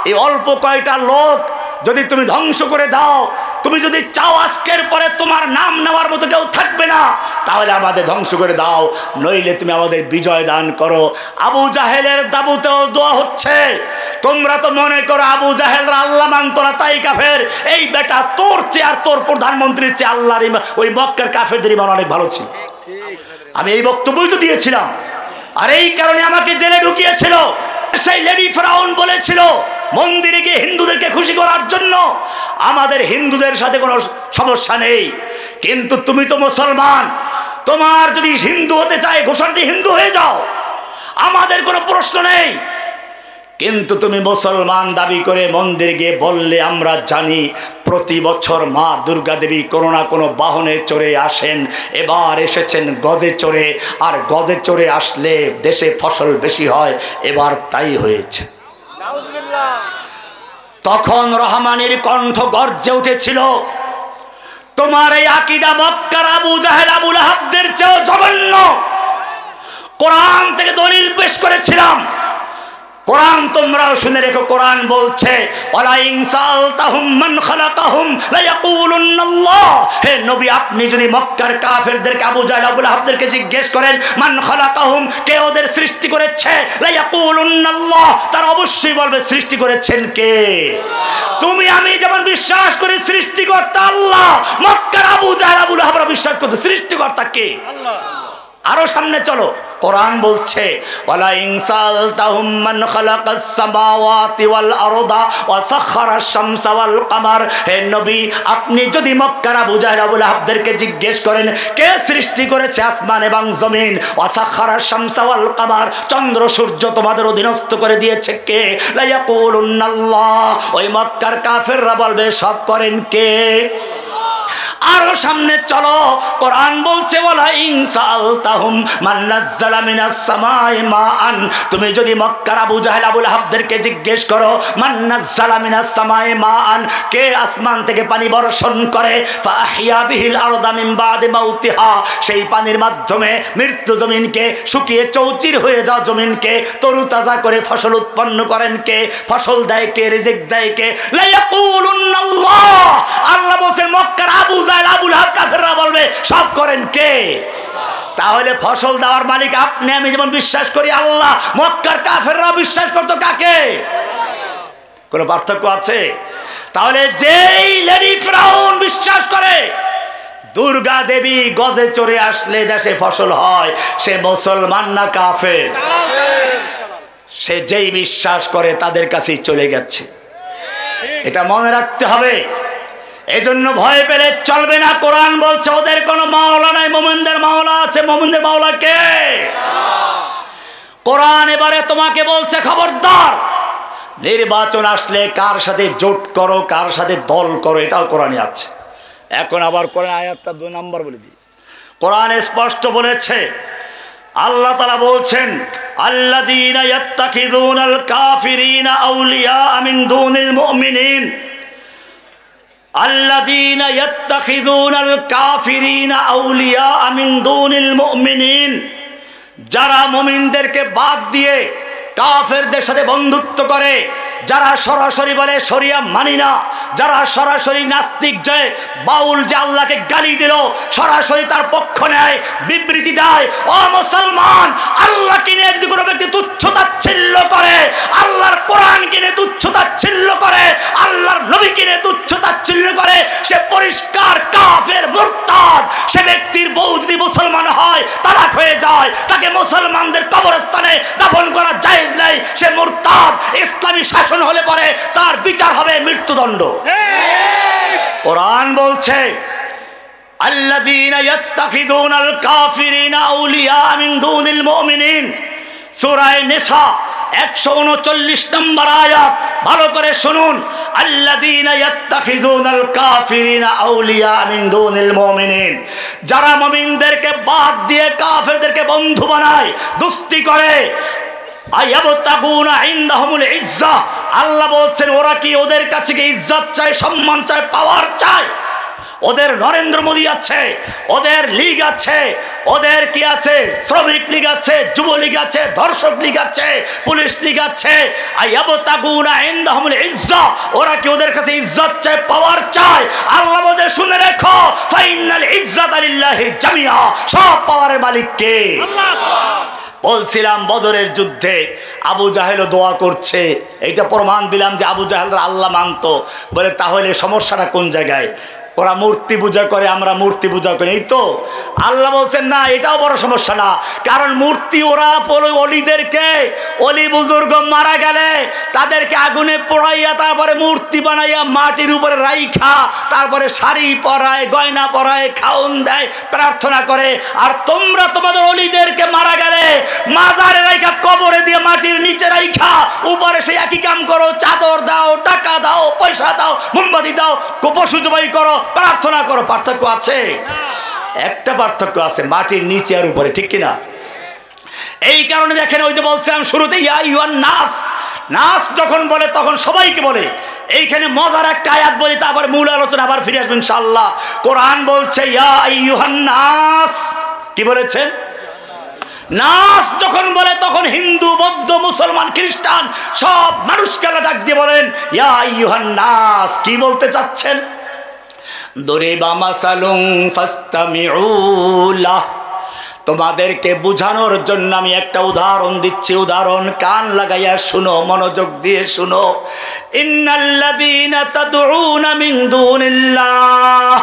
এই অল্প কয়টা লোক যদি তুমি ধ্বংস করে দাও, তুমি যদি চাও আজকের পরে তোমার নাম নেওয়ার মতো কেউ থাকবে না, তাহলে আমাদের ধ্বংস করে দাও, নইলে তুমি আমাদের বিজয় দান করো। আবু জাহেলের তাবুতেও দোয়া হচ্ছে। তোমরা তো মনে করো আবু জাহেলরা আল্লাহ মানত না তাই কাফের। এই বেটা, তোর চেয়ে আর তোর প্রধানমন্ত্রীর চেয়ে আল্লাহর ওই মক্কার কাফেরদের ইমান অনেক ভালো ছিল। আমি এই বক্তব্যই তো দিয়েছিলাম, আর এই কারণে আমাকে জেলে ঢুকিয়েছিল। সেই লেডি ফেরাউন বলেছিল মন্দিরে গিয়ে হিন্দুদেরকে খুশি করার জন্য, আমাদের হিন্দুদের সাথে কোনো সমস্যা নেই, কিন্তু তুমি তো মুসলমান, তোমার যদি হিন্দু হতে চায় ঘোষণা দিয়ে হিন্দু হয়ে যাও, আমাদের কোনো প্রশ্ন নেই। কিন্তু তুমি মুসলমান দাবি করে মন্দিরে গিয়ে বললে আমরা জানি প্রতি বছর মা দুর্গা দেবী কোনো না কোনো বাহনে চড়ে আসেন, এবার এসেছেন গজে চড়ে, আর গজে চড়ে আসলে দেশে ফসল বেশি হয়, এবার তাই হয়েছে। তখন রহমানের কণ্ঠ গর্জে উঠেছিল, তোমার এই আকীদা মক্কার আবু জাহেল আবু লাহাবদের চেয়েও জঘন্য। কোরআন থেকে দলিল পেশ করেছিলাম, কোরআন তোমরাও শুনে রেখো। কোরআন বলছে ওয়ালা ইন সালতাহুম মান খালাকাহুম লা ইয়াকুলুন্নাল্লাহ। হে নবী, আপনি যদি মক্কার কাফেরদেরকে আবু জাহেল আবু লাহাবদেরকে জিজ্ঞেস করেন মান খালাকাহুম, কে ওদের সৃষ্টি করেছে, লা ইয়াকুলুন্নাল্লাহ, তারা অবশ্যই বলবে সৃষ্টি করেছেন কে। তুমি আমি যেমন বিশ্বাস করি সৃষ্টিকর্তা আল্লাহ, মক্কার আবু জাহেল আবু লাহাবরা বিশ্বাস করত সৃষ্টিকর্তা কে, আল্লাহ। আরো সামনে চলো, কোরআন বলছে ওয়ালা ইন সালতাহুম মান খালাকাস সামাওয়াতি ওয়াল আরদা ওয়া সাখারাশ শামসা ওয়াল কমার। হে নবী, আপনি যদি মক্কার আবু জাহেল আবু লাহাবদেরকে জিজ্ঞেস করেন কে সৃষ্টি করেছে আসমান এবং জমিন, ওয়া সাখারাশ শামসা ওয়াল কমার, চন্দ্র সূর্য তোমাদের অধীনস্থ করে দিয়েছে কে, লা ইয়াকুলুন্নাল্লাহ, ওই মক্কার কাফেররা বলবে সব করেন কে। আরো সামনে চলো, কোরআন বলছে ওয়ালা ইনসালতাহুম মান নাযালা মিনাস সামাই মাআন, তুমি যদি মক্কার আবু জাহেল আবুল আহাবদেরকে জিজ্ঞেস করো মান নাযালা মিনাস সামাই মাআন, কে আসমান থেকে পানি বর্ষণ করে, ফাহিয়া বিহিল আরদা মিন বাদি মাউতিহা, সেই পানির মাধ্যমে মৃত্যু জমিনকে, শুকিয়ে চৌচির হয়ে যাওয়া জমিনকে তরুতাজা করে ফসল উৎপন্ন করেন কে, ফসল দেয় কে, রিজিক দেয় কে, লা ইয়াকুলুনাল্লাহ, আল্লাহ বলেন মক্কার আবু জাহেল আবুল আহাব কাফেররা বলবে সব করেন কে? তাহলে ফসল দেওয়ার মালিক আপনি আমি যেমন বিশ্বাস করি আল্লাহ, মক্কার কাফেররা বিশ্বাস করতো কাকে? কোনো পার্থক্য আছে? তাহলে যেই লেডি ফিরাউন বিশ্বাস করে দুর্গা দেবী গজে চড়ে আসলে দেশে ফসল হয়, সে মুসলমান না কাফের? সে যেই বিশ্বাস করে তাদের কাছেই চলে গেছে, এটা মনে রাখতে হবে। এজন্য ভয় পেলে চলবে না। কোরআন বলছে ওদের কোনো মাওলা নাই, মুমিনদের মাওলা আছে। মুমিনদের মাওলা কে? কোরআন এবারে তোমাকে বলছে খবরদার, নির্বাচন আসলে কার সাথে জোট করো, কার সাথে দল করো, এটাও কোরআনে আছে। এখন আবার কোরআন আয়াতটা 2 নম্বর বলে দিই। কোরআনে স্পষ্ট বলেছে, আল্লাহ তাআলা বলছেন আল্লাযীনা ইয়াত্তাখিযুনাল কাফিরিনা আউলিয়া মিন দুনিল মুমিনিন, আল্লাযীনা ইয়াত্তাখিযুনাল কাফিরিনা আউলিয়া মিন দুনিল মুমিনিন, যারা মুমিনদেরকে বাদ দিয়ে কাফেরদের সাথে বন্ধুত্ব করে, যারা সরাসরি বলে শরিয়া মানি না, যারা সরাসরি নাস্তিক যে বাউল যে আল্লাহকে গালি দিল সরাসরি তার পক্ষ নেয়, বিবৃতি দেয়, ও মুসলমান, আল্লাহকে নিয়ে যদি কোনো ব্যক্তি তুচ্ছতাচ্ছিল্য করে, আল্লাহর কোরআনকে নিয়ে তুচ্ছতাচ্ছিল্য করে, আল্লাহর নবীকে নিয়ে তুচ্ছতাচ্ছিল্য করে, সে পরিষ্কার কাফের, মুরতাদ। সে ব্যক্তির বউ যদি মুসলমান হয় তালাক হয়ে যায়, তাকে মুসলমানদের কবরস্থানে দাফন করা জায়েজ নেই, সে মুরতাদ। ইসলামী শাসন হলে পরে তার বিচার হবে মৃত্যুদণ্ড। কোরআন বলছে আল্লাযীনা ইয়াত্তাখিযুনাল কাফিরিনা আউলিয়া মিন দুনিল মুমিনিন, সূরা নিসা 139 নম্বর আয়াত, ভালো করে শুনুন। আল্লাযীনা ইয়াত্তাখিযুনাল কাফিরিনা আউলিয়া মিন দুনিল মুমিনিন, যারা মুমিনদেরকে বাদ দিয়ে কাফেরদেরকে বন্ধু বানায়, দোস্তি করে, আয়াবতাগুনা ইনদাহুমুল ইজ্জাহ, আল্লাহ বলছেন ওরা কি ওদের কাছে কি ইজ্জত চায়, সম্মান চায়, পাওয়ার চায়? ওদের নরেন্দ্র মোদী আছে, ওদের লীগ আছে, ওদের কি আছে, শ্রমিক লীগ আছে, যুবলীগ আছে, ধর্ষক লীগ আছে, পুলিশ লীগ আছে। আয়াবতাগুনা ইনদাহুমুল ইজ্জাহ, ওরা কি ওদের কাছে ইজ্জত চায়, পাওয়ার চায়? আল্লাহ বলে শুনে রেখো, ফাইনাল ইজ্জাতা লিল্লাহি জামিআ, সব পাওয়ারের মালিক কে? আল্লাহ। বলছিলাম বদরের যুদ্ধে আবু জাহেলও দোয়া করছে, এইটা প্রমাণ দিলাম যে আবু জাহেলরা আল্লাহ মানত। বলে তাহলে সমস্যাটা কোন জায়গায়? ওরা মূর্তি পূজা করে, আমরা মূর্তি পূজা করি, এই তো। আল্লাহ বলছেন না, এটাও বড় সমস্যা না, কারণ মূর্তি ওরা অলিদেরকে, অলি বুজুর্গ মারা গেলে তাদেরকে আগুনে পোড়াইয়া তারপরে মূর্তি বানাইয়া মাটির উপরে রাইখা তারপরে শাড়ি পরায়, গয়না পরায়, খাওন দেয়, প্রার্থনা করে। আর তোমরা তোমাদের অলিদেরকে মারা গেলে মাজারে রাইখা, কবরে দিয়ে মাটির নিচে রাইখা উপরে সেই একই কাম করো, চাদর দাও, টাকা দাও, পয়সা দাও, মোমবাতি দাও, পশু জবাই করো, প্রার্থনা করো। পার্থক্য আছে? একটা পার্থক্য আছে, মাটির নিচে আর উপরে, ঠিক কিনা? এই কারণে দেখেন, ওই যে বলছিলাম শুরুতে ইয়া আইয়ুহান নাস, নাস যখন বলে তখন সবাইকে বলে। এইখানে মজার একটা আয়াত বলি, তারপরে মূল আলোচনা আবার ফিরে আসবেন ইনশাআল্লাহ। কোরআন বলছে ইয়া আইয়ুহান নাস, কি বলেছেন? নাস যখন বলে তখন হিন্দু, বৌদ্ধ, মুসলমান, খ্রিস্টান সব মানুষকে ডাক দিয়ে বলেন ইয়া আইয়ুহান নাস। কি বলতে চাচ্ছেন? দরিবা মাসালুন ফাসতামিউ লাহ, তোমাদেরকে বুঝানোর জন্য আমি একটা উদাহরণ দিচ্ছি, উদাহরণ কান লাগাইয়া শুনো, মনোযোগ দিয়ে শুনো। ইন্নাল্লাযীনা তাদউনা মিন দুনিল্লাহ,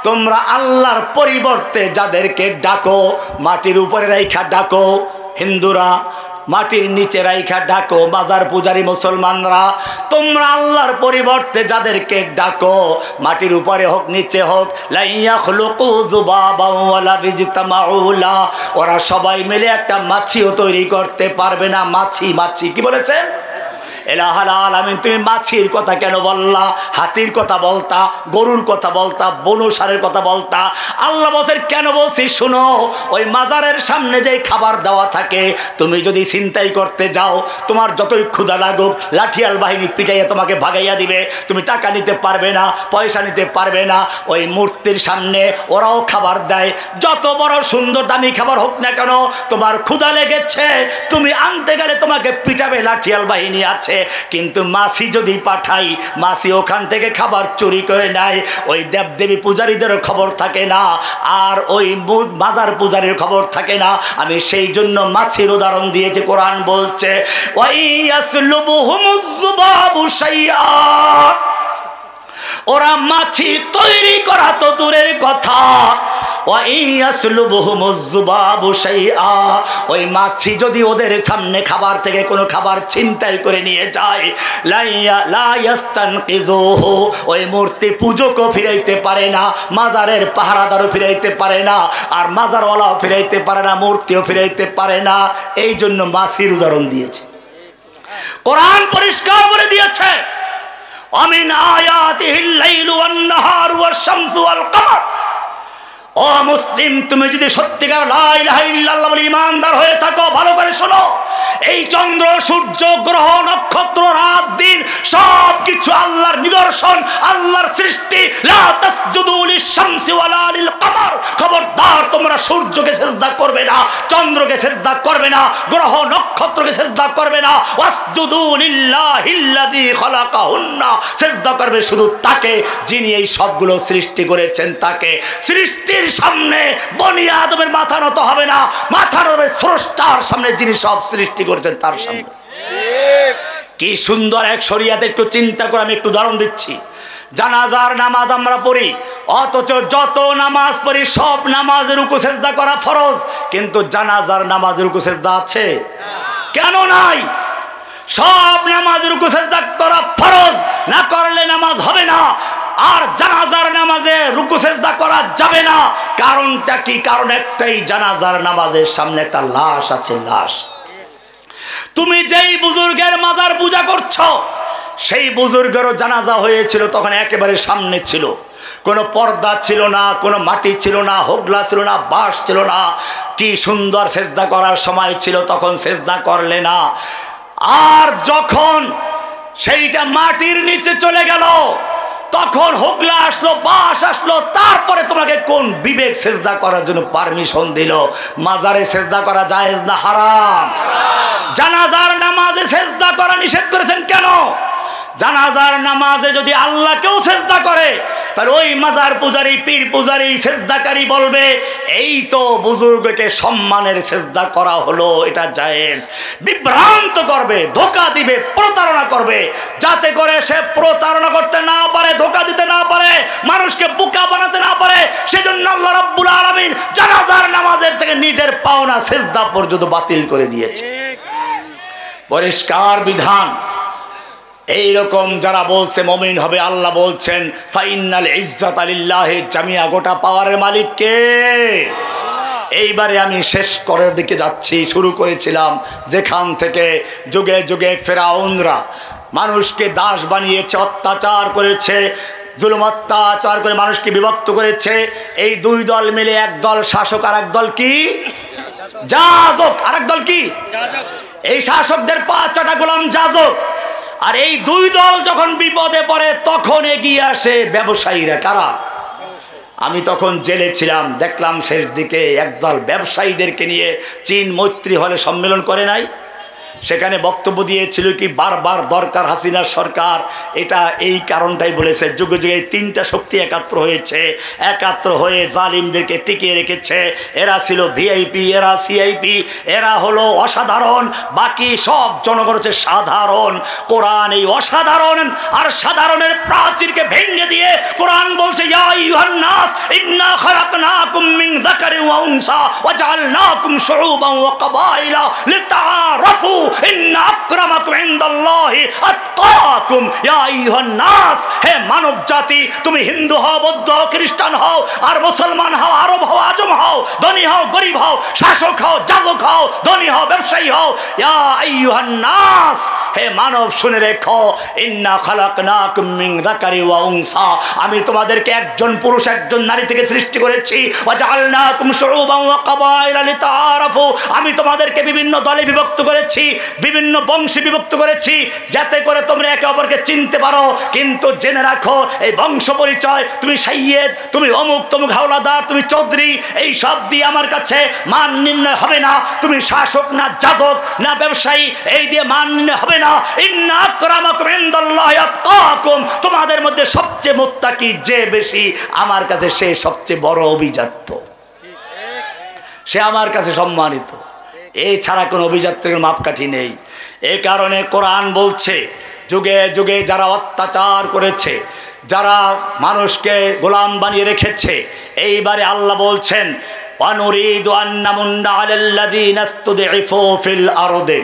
তোমরা আল্লাহর পরিবর্তে যাদেরকে ডাকো, মাটির উপরে রাইখা ডাকো, হিন্দুরা মাটির নিচে রাইখা ডাকো, বাজার পূজারী মুসলমানরা, তোমরা আল্লাহর পরিবর্তে যাদেরকে ডাকো, মাটির উপরে হোক নিচে হোক, লা ইয়াখলুকু যুবাবান ওয়ালা বিজতামাউ লা, ওরা সবাই মিলে একটা মাছিও তৈরি করতে পারবে না। মাছি, মাছি কি বলেছেন? ইলাহুল আলামিন তুমি মাছির কথা কেন বললা, হাতির কথা বলতা, গরুর কথা বলতা, বনুসারের কথা বলতা? আল্লাহ বলছেন কেন বলছি শুনো, ওই মাজারের সামনে যে খাবার দেওয়া থাকে, তুমি যদি ছিনতাই করতে যাও, তোমার যতই ক্ষুধা লাগুক, লাঠিয়াল বাহিনী পিটাইয়া তোমাকে ভাগাইয়া দিবে, তুমি টাকা নিতে পারবে না, পয়সা নিতে পারবে না। ওই মূর্তির সামনে ওরাও খাবার দেয়, যত বড় সুন্দর দামি খাবার হোক না কেন, তোমার ক্ষুধা লেগেছে, তুমি আনতে গেলে তোমাকে পিটাবে, লাঠিয়াল বাহিনী আছে। কিন্তু মাছি যদি পাঠাই, মাছি ওখান থেকে খাবার চুরি করে নেয়, ওই দেবদেবী পূজারীদেরও খবর থাকে না, আর ওই মাজার পূজারীর খবর থাকে না। আমি সেই জন্য মাছির উদাহরণ দিয়েছি। কোরআন বলছে ওরা মাছি তৈরি করা তো দূরের কথা, ওই মাছি যদি ওদের সামনে খাবার থেকে কোনো খাবার ছিনতাই করে নিয়ে যায়, ওই মূর্তি পূজকও ফিরাইতে পারে না, মাজারের পাহারাদারও ফিরাইতে পারে না, আর মাজারওয়ালাও ফিরাইতে পারে না, মূর্তিও ফিরাইতে পারে না। এই জন্য মাছির উদাহরণ দিয়েছে। কোরআন পরিষ্কার বলে দিয়েছে আমিন আয়াতিহিল লাইলু ওয়ান নাহারু ওয়াশ শামসু ওয়াল কমর। ও মুসলিম, তুমি যদি সত্যিকার লা ইলাহা ইল্লাল্লাহ বলে ঈমানদার হয়ে থাকো, ভালো করে শোনো, এই চন্দ্র, সূর্য, গ্রহ, নক্ষত্র, রাত, দিন সব কিছু আল্লাহর নিদর্শন, আল্লাহর সৃষ্টি। লা তাসজুদু লিশ-শামসি ওয়ালা লিল-কমর। খবরদার তোমরা সূর্যকে সিজদা করবে না, চন্দ্রকে সিজদা করবে না, গ্রহ নক্ষত্রকে সিজদা করবে না। ওয়াসজুদু লিল্লাহিল্লাযী খালাকাহুন্না। সিজদা করবে শুধু তাকে যিনি এই সবগুলো সৃষ্টি করেছেন, তাকে। সৃষ্টির সামনে বনি আদমের মাথা নত হবে না, মাথা নত হবে স্রষ্টার সামনে, যিনি সব সৃষ্টি করেছেন তার সামনে। কি সুন্দর এক শরিয়াত! একটু চিন্তা করে আমি একটু উদাহরণ দিচ্ছি। জানাজার নামাজ আমরা পড়ি, অথচ যত নামাজ পড়ি সব নামাজের রুকু সেজদা করা ফরজ, কিন্তু জানাজার নামাজের রুকু সেজদা আছে? কেন নাই? সব নামাজের রুকু সেজদা করা ফরজ, না করলে নামাজ হবে না। আর জানাজার নামাজে রুকু সেজদা করা যাবে না। কারণটা কি? কারণ একটাই, জানাজার নামাজের সামনে একটা লাশ আছে, লাশ। তুমি যেই বুজুর্গের মাজার পূজা করছো, সেই বুজুর্গেরও জানাজা হয়েছিল, তখন একেবারে সামনে ছিল, কোনো পর্দা ছিল না, কোনো মাটি ছিল না, হোগলা ছিল না, বাঁশ ছিল না। কি সুন্দর সেজদা করার সময় ছিল, তখন সেজদা করলে না। আর যখন সেইটা মাটির নিচে চলে গেল, তখন হোগলা আসলো, বাঁশ আসলো, তারপরে তোমাকে কোন বিবেক সেজদা করার জন্য পারমিশন দিল? মাজারে সেজদা করা জায়েজ না হারাম? জানাজার নামাজে সেজদা করা নিষেধ করেছেন কেন? জানাজার নামাজে যদি আল্লাহকেও সেজদা করে, তাহলে ওই মাজার পূজারী, পীর পূজারী, সেজদাকারী বলবে এই তো বুজুর্গকে সম্মানের সেজদা করা হলো, এটা জায়েজ। বিভ্রান্ত করবে, ধোঁকা দিবে, প্রতারণা করবে, যাতে করে সে প্রতারণা করতে না পারে, ধোঁকা দিতে না পারে, মানুষকে বোকা বানাতে না পারে। সেজন্য আল্লাহ রাব্বুল আলামিন জানাজার নামাজের থেকে নিজের পাওনা সেজদা পর্যন্ত বাতিল করে দিয়েছে। পরিষ্কার বিধান। এইরকম যারা বলছে মুমিন হবে, আল্লাহ বলছেন ফাইনাল ইজ্জাতা লিল্লাহি জামিয়া, গোটা পাওয়ারের মালিক কে? এইবারে আমি শেষ করে দিকে যাচ্ছি। শুরু করেছিলাম যেখান থেকে যুগে যুগে ফেরাউনরা মানুষকে দাস বানিয়েছে, অত্যাচার করেছে, জুলুম অত্যাচার করে মানুষকে বিভক্ত করেছে। এই দুই দল মিলে, এক দল শাসক আর এক দল কি যাজক, আর এক দল কি? এই শাসকদের 5টা গোলাম যাজক। আর এই দুই দল যখন বিপদে পড়ে, তখন এগিয়ে আসে ব্যবসায়ীরা। কারা? আমি তখন জেলে ছিলাম, দেখলাম শেষ দিকে একদল ব্যবসায়ীদেরকে নিয়ে চীন মৈত্রী হলে সম্মেলন করে নাই, সেখানে বক্তব্য দিয়েছিল কি বারবার দরকার হাসিনার সরকার। এটা এই কারণটাই বলেছে, যুগে যুগে 3টা শক্তি একাত্র হয়েছে, একাত্র হয়ে জালিমদেরকে টিকিয়ে রেখেছে। এরা ছিল ভিআইপি, এরা সিআইপি, এরা হলো অসাধারণ, বাকি সব জনগণ হচ্ছে সাধারণ। কোরআন এই অসাধারণ আর সাধারণের প্রাচীরকে ভেঙে দিয়ে কোরআন বলছে ইয়া আইয়ুহান নাস ইন্না খালাকনাকুম মিন যাকারিন ওয়া উনসা ওয়া জাআলনাকুম শুউবান ওয়া কাবাইলা লিতাআরাফু ইন্না আকরামাকুম ইনদাল্লাহি আতকাকুম। ইয়া আইয়ুহান নাস, হে মানব জাতি, তুমি হিন্দু হও, বৌদ্ধ হও, খ্রিস্টান হও, আর মুসলমান হও, আরব হও, আজম হও, ধনী হও, গরিব হও, শাসক হও, যাজক হও, ধনী হও, ব্যবসায়ী হও, ইয়া আইয়ুহান নাস, হে মানব শুনে রেখো, ইন্না খালাকনাকুম মিন যাকারি ওয়া উনসা, আমি তোমাদেরকে একজন পুরুষ একজন নারী থেকে সৃষ্টি করেছি। ওয়া জাআলনাকুম শুউবান ওয়া কাবাইলা লিতাআরাফু, আমি তোমাদেরকে বিভিন্ন দলে বিভক্ত করেছি, বিভিন্ন বংশে বিভক্ত করেছি, যাতে করে তোমরা একে অপরকে চিনতে পারো। কিন্তু জেনে রাখো, এই বংশ পরিচয়, তুমি সাইয়েদ, তুমি অমুক তমুক হাওলাদার, তুমি চৌধুরী, এই সব দিয়ে আমার কাছে মান নির্ণয় হবে না। তুমি শাসক না যাদব না ব্যবসায়ী, এই দিয়ে মান নির্ণয় হবে না। ইন্না আকরামাকুম ইনদাল্লাহি আতকাকুম, তোমাদের মধ্যে সবচেয়ে মুত্তাকি যে বেশি আমার কাছে সে সবচেয়ে বড় অভিজাত্য, সে আমার কাছে সম্মানিত। এই ছাড়া কোনো অভিজাত্যের মাপকাঠি নেই। এই কারণে কোরআন বলছে, যুগে যুগে যারা অত্যাচার করেছে, যারা মানুষকে গোলাম বানিয়ে রেখেছে, এইবারে আল্লাহ বলছেন ওয়ানুরিদু আন নামুন্না আলাল্লাযীনা ইসতুদঈফু ফিল আরদি,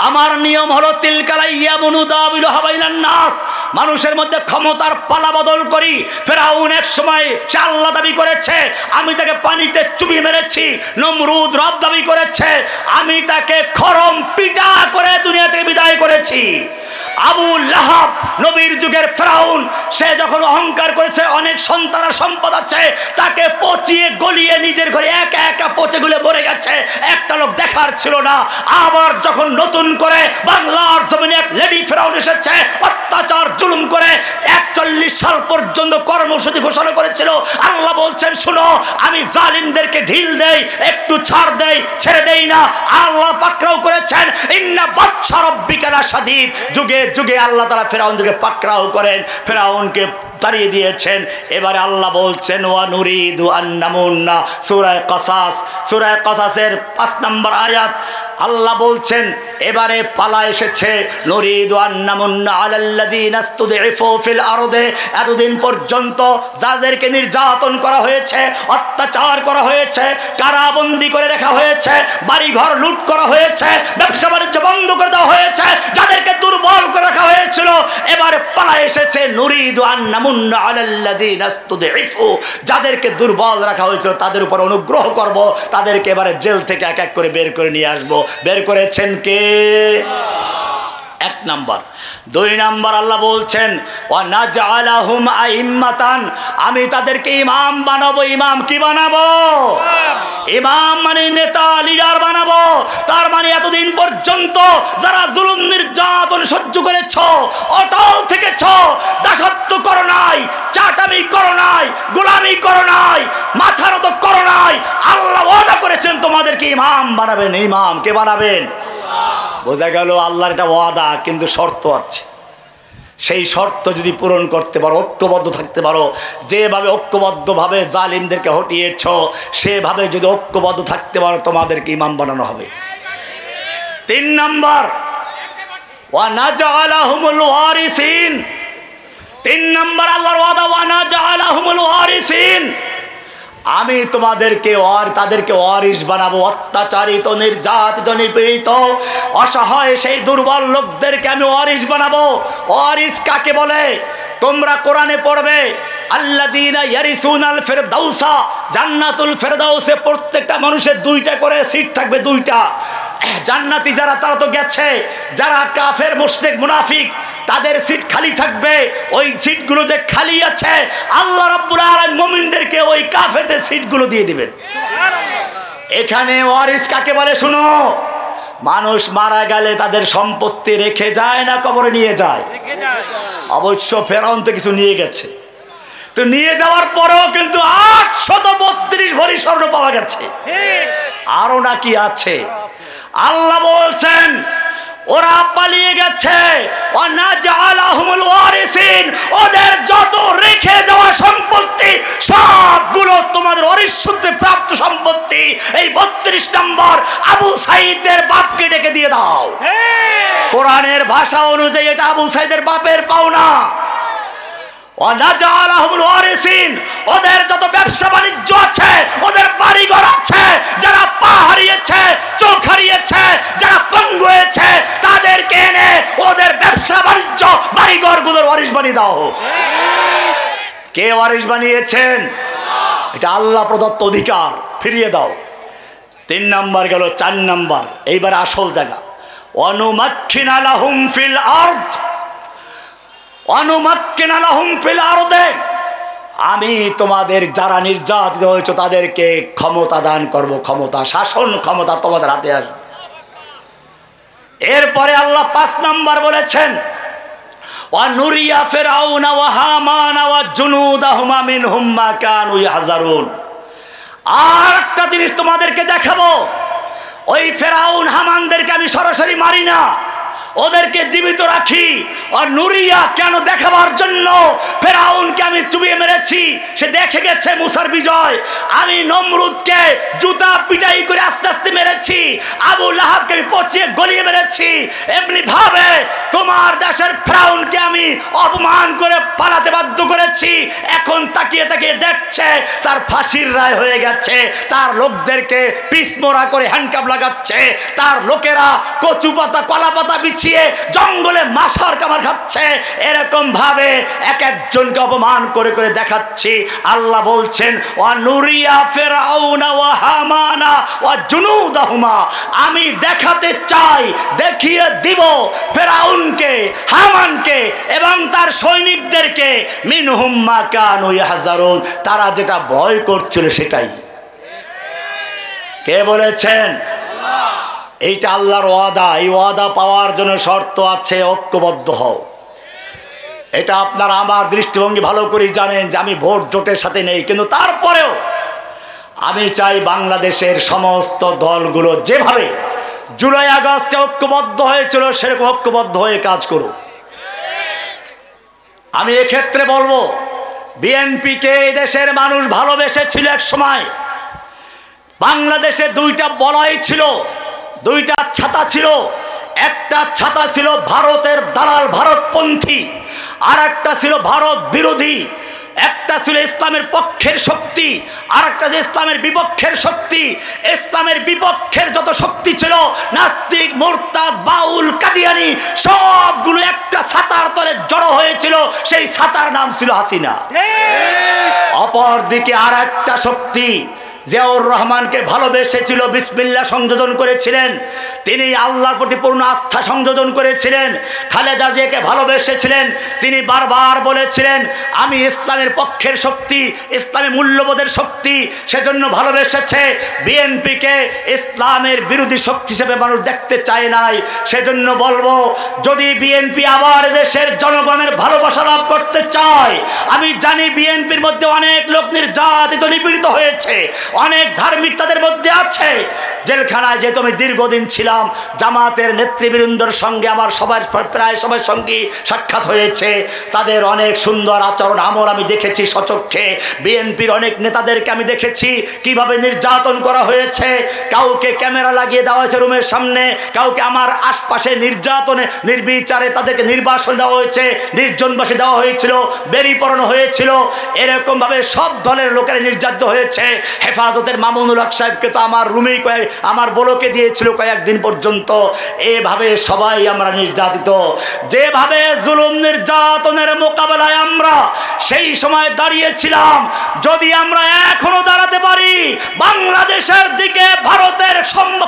আমার নিয়ম হলো তিলকাল আইয়ামু নুদাবিলুহা বাইনান নাস, মানুষের মধ্যে ক্ষমতার পালা বদল করি। ফেরাউন এক সময় সে আল্লাহ দাবি করেছে, আমি তাকে পানিতে চুবিয়ে মেরেছি। নমরুদ রব দাবি করেছে, আমি তাকে খরম পিটা করে দুনিয়া থেকে বিদায় করেছি। আবু লাহাব নবীর যুগের ফেরাউন, সে যখন অহংকার করেছে অনেক সন্তান সম্পদ আছে, তাকে পচিয়ে গলিয়ে নিজের ঘরে একা একা পচে গুলে মরে গেছে, একটা লোক দেখার ছিল না। আবার যখন নতুন করে বাংলার জমিনে এক লেডি ফেরাউন এসেছে, অত্যাচার জুলুম করে 41 সাল পর্যন্ত কর্মসূচি ঘোষণা করেছিল। আল্লাহ বলছেন, শুনো, আমি জালিমদেরকে ঢিল দেই, একটু ছাড় দেই, ছেড়ে দেই না। আল্লাহ পাকড়াও করেছেন, ইন্না বাতশা রাব্বিকা লাশাদীদ, যুগে যুগে আল্লাহ তাআলা ফেরাউনকে পাকড়াও করেন, ফেরাউনকে তাড়িয়ে দিয়েছেন। এবারে আল্লাহ বলছেন ওয়া নুরিদু আন নামুন্না, সূরা কসাস, সূরা কসাসের 5 নম্বর আয়াত আল্লাহ বলছেন, এবারে পালা এসেছে, নুরিদু আন নামুন্না আলাল্লাযীনা ইসতুদঈফু ফিল আরদি, এতদিন পর্যন্ত যাদেরকে নির্যাতন করা হয়েছে, অত্যাচার করা হয়েছে, কারাবন্দী করে রাখা হয়েছে, বাড়িঘর লুট করা হয়েছে, ব্যবসা বাণিজ্য বন্ধ করে দেওয়া হয়েছে, যাদেরকে দুর্বল করে রাখা হয়েছিল, এবারে পালা এসেছে নুরিদু আন নামুন্না আলাল্লাযীনা ইসতুদঈফু, যাদেরকে দুর্বল রাখা হয়েছিল তাদের উপর অনুগ্রহ করব, তাদেরকে এবারে জেল থেকে এক এক করে বের করে নিয়ে আসবো। বের করেছেন কে? এক নাম্বার। 2 নাম্বার আল্লাহ বলছেন ওয়া নাজআলাহুম আইম্মাতান, আমি তাদেরকে ইমাম বানাবো। ইমাম কি বানাবো? ইমাম মানে নেতা, লিডার বানাবো। তার মানে এতদিন পর্যন্ত যারা জুলুম নির্যাতন সহ্য করেছো, অটল থেকেছো, দাসত্ব করো নাই, চাটামি করো নাই, গোলামি করো নাই, মাথা নত করো নাই, আল্লাহ ওয়াদা করেছেন তোমাদেরকে ইমাম বানাবেন। ইমাম কে বানাবেন? বোঝা গেল আল্লাহর এটা ওয়াদা, কিন্তু শর্ত আছে। সেই শর্ত যদি পূরণ করতে পারো, ঐক্যবদ্ধ থাকতে পারো, যেভাবে ঐক্যবদ্ধভাবে জালিমদেরকে হটিয়েছ, সেভাবে যদি ঐক্যবদ্ধ থাকতে পারো, তোমাদেরকে ইমাম বানানো হবে। 3 নাম্বার ওয়া নাজআলাহুমুল ওয়ারিসিন, 3 নাম্বার আল্লাহর ওয়াদা ওয়া নাজআলাহুমুল ওয়ারিসিন, আমি তোমাদেরকে তাদেরকে ওয়ারিস বানাবো। অত্যাচারিত, নির্যাতিত, নিপীড়িত, অসহায় সেই দুর্বল লোকদেরকে আমি ওয়ারিস বানাবো। ওয়ারিস কাকে বলে? তোমরা কোরআনে পড়বে, আল্লাযীনা ইয়ারিসুনাল ফিরদাউসা, জান্নাতুল ফিরদাউসে প্রত্যেকটা মানুষের 2টা করে সিট থাকবে, 2টা। জান্নাতি যারা তারা তো গেছে, যারা কাফের মুশরিক মুনাফিক তাদের সিট খালি থাকবে। ওই সিটগুলো যে খালি আছে, আল্লাহ রাব্বুল আলামিন মুমিনদেরকে ওই কাফেরদের সিটগুলো দিয়ে দিবেন। এখানে ওয়ারিস কাকে বলে শুনো, মানুষ মারা গেলে তাদের সম্পত্তি রেখে যায় না কবরে নিয়ে যায়? অবশ্য ফেরাউন তো কিছু নিয়ে গেছে, তো নিয়ে যাওয়ার পরেও কিন্তু 832 ভরি স্বর্ণ পাওয়া গেছে, আরো নাকি আছে। আল্লাহ বলছেন ওরা পালিয়ে গেছে, ওদের যত রেখে যাওয়া সম্পত্তি সবগুলো তোমাদের ওয়ারিসসূত্রে প্রাপ্ত সম্পত্তি। এই 32 নম্বর আবু সাঈদের বাপকে ডেকে দিয়ে দাও। কোরআনের ভাষা অনুযায়ী এটা আবু সাঈদের বাপের পাওনা। ওদের যত ব্যবসা বাণিজ্য আছে, ওদের বাড়িঘর আছে, যারা পা হারিয়েছে, চোখ হারিয়েছে, যারা পঙ্গু হয়েছে, তাদেরকে এনে ওদের ব্যবসা বাণিজ্য বাড়িঘর গুলোর ওয়ারিশ বানিয়ে দাও। কে ওয়ারিশ বানিয়েছেন? এটা আল্লাহ প্রদত্ত অধিকার, ফিরিয়ে দাও। 3 নাম্বার গেল। 4 নাম্বার এইবার আসল জায়গা, অনুমাক্কিনা লাহুম ফিল আরদ, অনুমাক্কিনা লাহুম ফিল আরদে, আমি তোমাদের যারা নির্যাতিত হয়েছে তাদেরকে ক্ষমতা দান করব, ক্ষমতা, শাসন ক্ষমতা তোমাদের হাতে আসবে। এরপরে আল্লাহ 5 নাম্বার বলেছেন ওয়ানুরিয়া ফিরআউনা ওয়া হামানা ওয়া জুনুদাহুমা মিনহুম মা কানু ইয়াহজারুন। আর একটা জিনিস তোমাদেরকে দেখাবো, ওই ফেরাউন হামানদেরকে আমি সরাসরি মারি না, ওদেরকে জীবিত রাখি। আর নুরিয়া কেন দেখাবার জন্য ফেরাউনকে আমি চুবিয়ে মেরেছি, সে দেখে গেছে মুসার বিজয়। আমি নমরুদকে জুতা পিটাই করে আস্তে আস্তে মেরেছি, আবু লাহাবকে আমি পচিয়ে গলিয়ে মেরেছি। এমনি ভাবে তোমার দেশের ফেরাউনকে আমি অপমান করে পালাতে বাধ্য করেছি। এখন তাকিয়ে তাকিয়ে দেখছে তার ফাঁসির রায় হয়ে গেছে, তার লোকদেরকে পিসমোড়া করে হ্যান্ডকাপ লাগাচ্ছে, তার লোকেরা কচু পাতা কলা পাতা বিছিয়ে জঙ্গলে মাসার কামার খাচ্ছে। এরকম ভাবে এক একজনকে অপমান করে করে দেখাচ্ছি। আল্লাহ বলছেন ওয়ানুরিয়া ফিরআউনা ওয়া হামানা ওয়া জুনুদাহুমা, আমি দেখাতে চাই, দেখিয়ে দিব ফেরাউনকে, হামানকে এবং তার সৈনিকদেরকে মিনহুম মা কানু ইয়াহজারুন, তারা যেটা ভয় করছিল সেটাই। কে বলেছেন? এইটা আল্লাহর ওয়াদা। এই ওয়াদা পাওয়ার জন্য শর্ত আছে, ঐক্যবদ্ধ হও। এটা আপনারা আমার দৃষ্টিভঙ্গি ভালো করে জানেন যে আমি ভোট জোটের সাথে নেই, কিন্তু তারপরেও আমি চাই বাংলাদেশের সমস্ত দলগুলো যেভাবে জুলাই আগস্টে ঐক্যবদ্ধ হয়েছিল সেরকম ঐক্যবদ্ধ হয়ে কাজ করুক। আমি এক্ষেত্রে বলবো বিএনপিকে এই দেশের মানুষ ভালোবেসেছিল এক সময়। বাংলাদেশে 2টা বলয় ছিল, 2টা ছাতা ছিল। একটা ছাতা ছিল ভারতের দালাল ভারতপন্থী, আর একটা ছিল ভারত বিরোধী। একটা ছিল ইসলামের পক্ষের শক্তি, আর একটা যে ইসলামের বিপক্ষের শক্তি। ইসলামের বিপক্ষের যত শক্তি ছিল, নাস্তিক, মুরতাদ, বাউল, কাদিয়ানি, সবগুলো একটা ছাতার তলে জড়ো হয়েছিল। সেই ছাতার নাম ছিল হাসিনা। অপর দিকে আর একটা শক্তি জিয়াউর রহমানকে ভালোবেসেছিল, বিসমিল্লাহ সংযোজন করেছিলেন, তিনি আল্লাহর প্রতি পূর্ণ আস্থা সংযোজন করেছিলেন। খালেদা জিয়াকে ভালোবেসেছিলেন, তিনি বারবার বলেছিলেন আমি ইসলামের পক্ষের শক্তি, ইসলামী মূল্যবোধের শক্তি, সেজন্য ভালোবেসেছে। বিএনপিকে ইসলামের বিরোধী শক্তি হিসেবে মানুষ দেখতে চায় নাই। সেজন্য বলবো যদি বিএনপি আবার দেশের জনগণের ভালোবাসা লাভ করতে চায়, আমি জানি বিএনপির মধ্যে অনেক লোক নির্যাতিত, নিপীড়িত হয়েছে, অনেক ধার্মিক তাদের মধ্যে আছে। জেলখানায় যেহেতু আমি দীর্ঘদিন ছিলাম, জামাতের নেতৃবৃন্দর সঙ্গে আমার প্রায় সবার সঙ্গে সাক্ষাৎ হয়েছে। তাদের অনেক সুন্দর আচরণ আমল আমি দেখেছি স্বচক্ষে। বিএনপির অনেক নেতাদেরকে আমি দেখেছি কিভাবে নির্যাতন করা হয়েছে। কাউকে ক্যামেরা লাগিয়ে দেওয়া হয়েছে রুমের সামনে, কাউকে আমার আশপাশে নির্যাতনে নির্বিচারে তাদেরকে নির্বাসন দেওয়া হয়েছে, নির্জনবাসী দেওয়া হয়েছিল, বেরি পড়ানো হয়েছিল। এরকমভাবে সব দলের লোকেরা নির্যাতিত হয়েছে। হেফাজতের মামুনুল হক সাহেবকে তো আমার রুমেই আমার বলকে দিয়েছিল কয়েকদিন পর্যন্ত। এভাবে সবাই আমরা নির্যাতিত। যেভাবে জুলুম নির্যাতনের মোকাবেলায় আমরা সেই সময় দাঁড়িয়েছিলাম, যদি আমরা এখনো দাঁড়াতে পারি, বাংলাদেশের দিকে ভারতের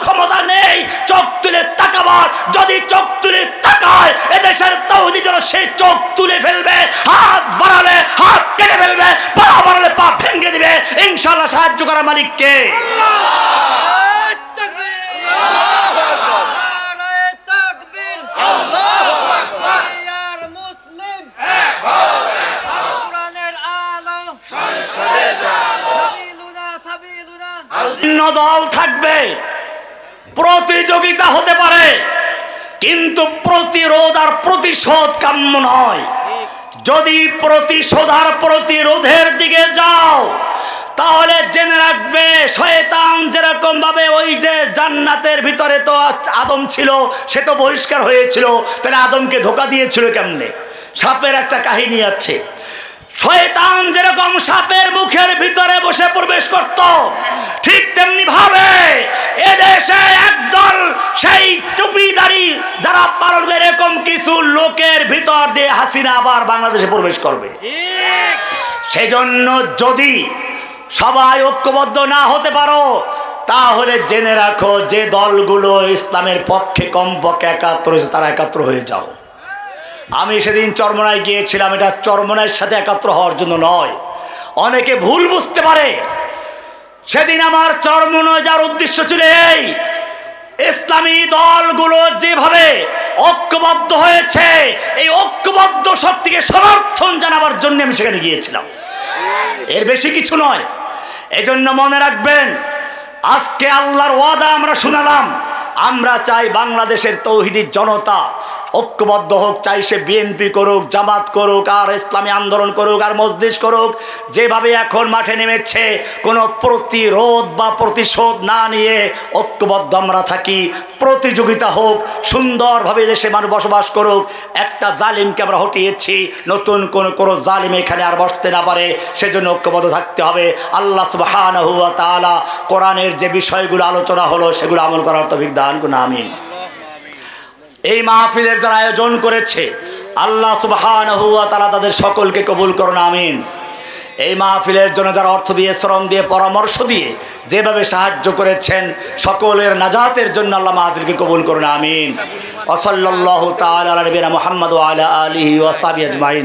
ক্ষমতা নেই চোখ তুলে তাকাবার। যদি চোখ তুলে তাকায়, এদেশের তৌহিদি জন সেই চোখ তুলে ফেলবে, হাত বাড়ালে হাত কেটে ফেলবে, পা বাড়ালে পা ভেঙে দিবে। ইনশাআল্লাহ সাহায্য করার মালিক কে? দল থাকবে, প্রতিযোগিতা হতে পারে, কিন্তু প্রতিরোধ আর প্রতিশোধ কাম্য নয়। যদি প্রতিশোধ আর প্রতিরোধের দিকে যাও, তাহলে জেনে রাখবে শয়তান যেরকম ভাবে ওই যে জান্নাতের ভিতরে তো আদম ছিল, সে তো বহিষ্কার হয়েছিল, তাহলে আদমকে ধোঁকা দিয়েছিল কেমনে? সাপের একটা কাহিনী আছে। শয়তান যেরকম সাপের মুখের ভিতরে বসে প্রবেশ করত, ঠিক তেমনি ভাবে এদেশে একদল সেই টুপিদারি যারা পালন করে এরকম কিছু লোকের ভিতর দিয়ে হাসিনা আবার বাংলাদেশে প্রবেশ করবে। সেজন্য যদি সবাই ঐক্যবদ্ধ না হতে পারো, তাহলে জেনে রাখো যে দলগুলো ইসলামের পক্ষে কমপক্ষে একাত্র হয়েছে তারা একাত্র হয়ে যাও। আমি সেদিন চরমনায় গিয়েছিলাম, এটা চরমনায়ের সাথে একাত্র হওয়ার জন্য নয়। অনেকে ভুল বুঝতে পারে। সেদিন আমার চরমনায় যাওয়ার উদ্দেশ্য ছিল এই, ইসলামী দলগুলো যেভাবে ঐক্যবদ্ধ হয়েছে এই ঐক্যবদ্ধ শক্তিকে সমর্থন জানাবার জন্য আমি সেখানে গিয়েছিলাম, এর বেশি কিছু নয়। এজন্য মনে রাখবেন, আজকে আল্লাহর ওয়াদা আমরা শুনালাম, আমরা চাই বাংলাদেশের তৌহিদি জনতা ঐক্যবদ্ধ হোক, চাই সে বিএনপি করুক, জামাত করুক, আর ইসলামী আন্দোলন করুক, আর মজলিস করুক। যেভাবে এখন মাঠে নেমেছে, কোনো প্রতিরোধ বা প্রতিশোধ না নিয়ে ঐক্যবদ্ধ আমরা থাকি। প্রতিযোগিতা হোক, সুন্দরভাবে দেশে মানুষ বসবাস করুক। একটা জালিমকে আমরা হটিয়েছি, নতুন কোনো জালিম এখানে আর বসতে না পারে, সেজন্য ঐক্যবদ্ধ থাকতে হবে। আল্লাহ সুবহানাহু ওয়া তাআলা কোরআনের যে বিষয়গুলো আলোচনা হলো সেগুলো আমল করার তৌফিক দান করুন, আমিন। এই মাহফিলের যারা আয়োজন করেছে আল্লাহ সুবহানাহু ওয়া তাআলা তাদের সকলকে কবুল করুন, আমিন। এই মাহফিলের জন্য যারা অর্থ দিয়ে, শ্রম দিয়ে, পরামর্শ দিয়ে যেভাবে সাহায্য করেছেন, সকলের নাজাতের জন্য আল্লাহ মাহফিলকে কবুল করুন, আমিন। ওয়া সাল্লাল্লাহু তাআলা আলা নবিয়িনা মুহাম্মদ ওয়া আলা আলিহি ওয়া সাহবিহি আজমাইন।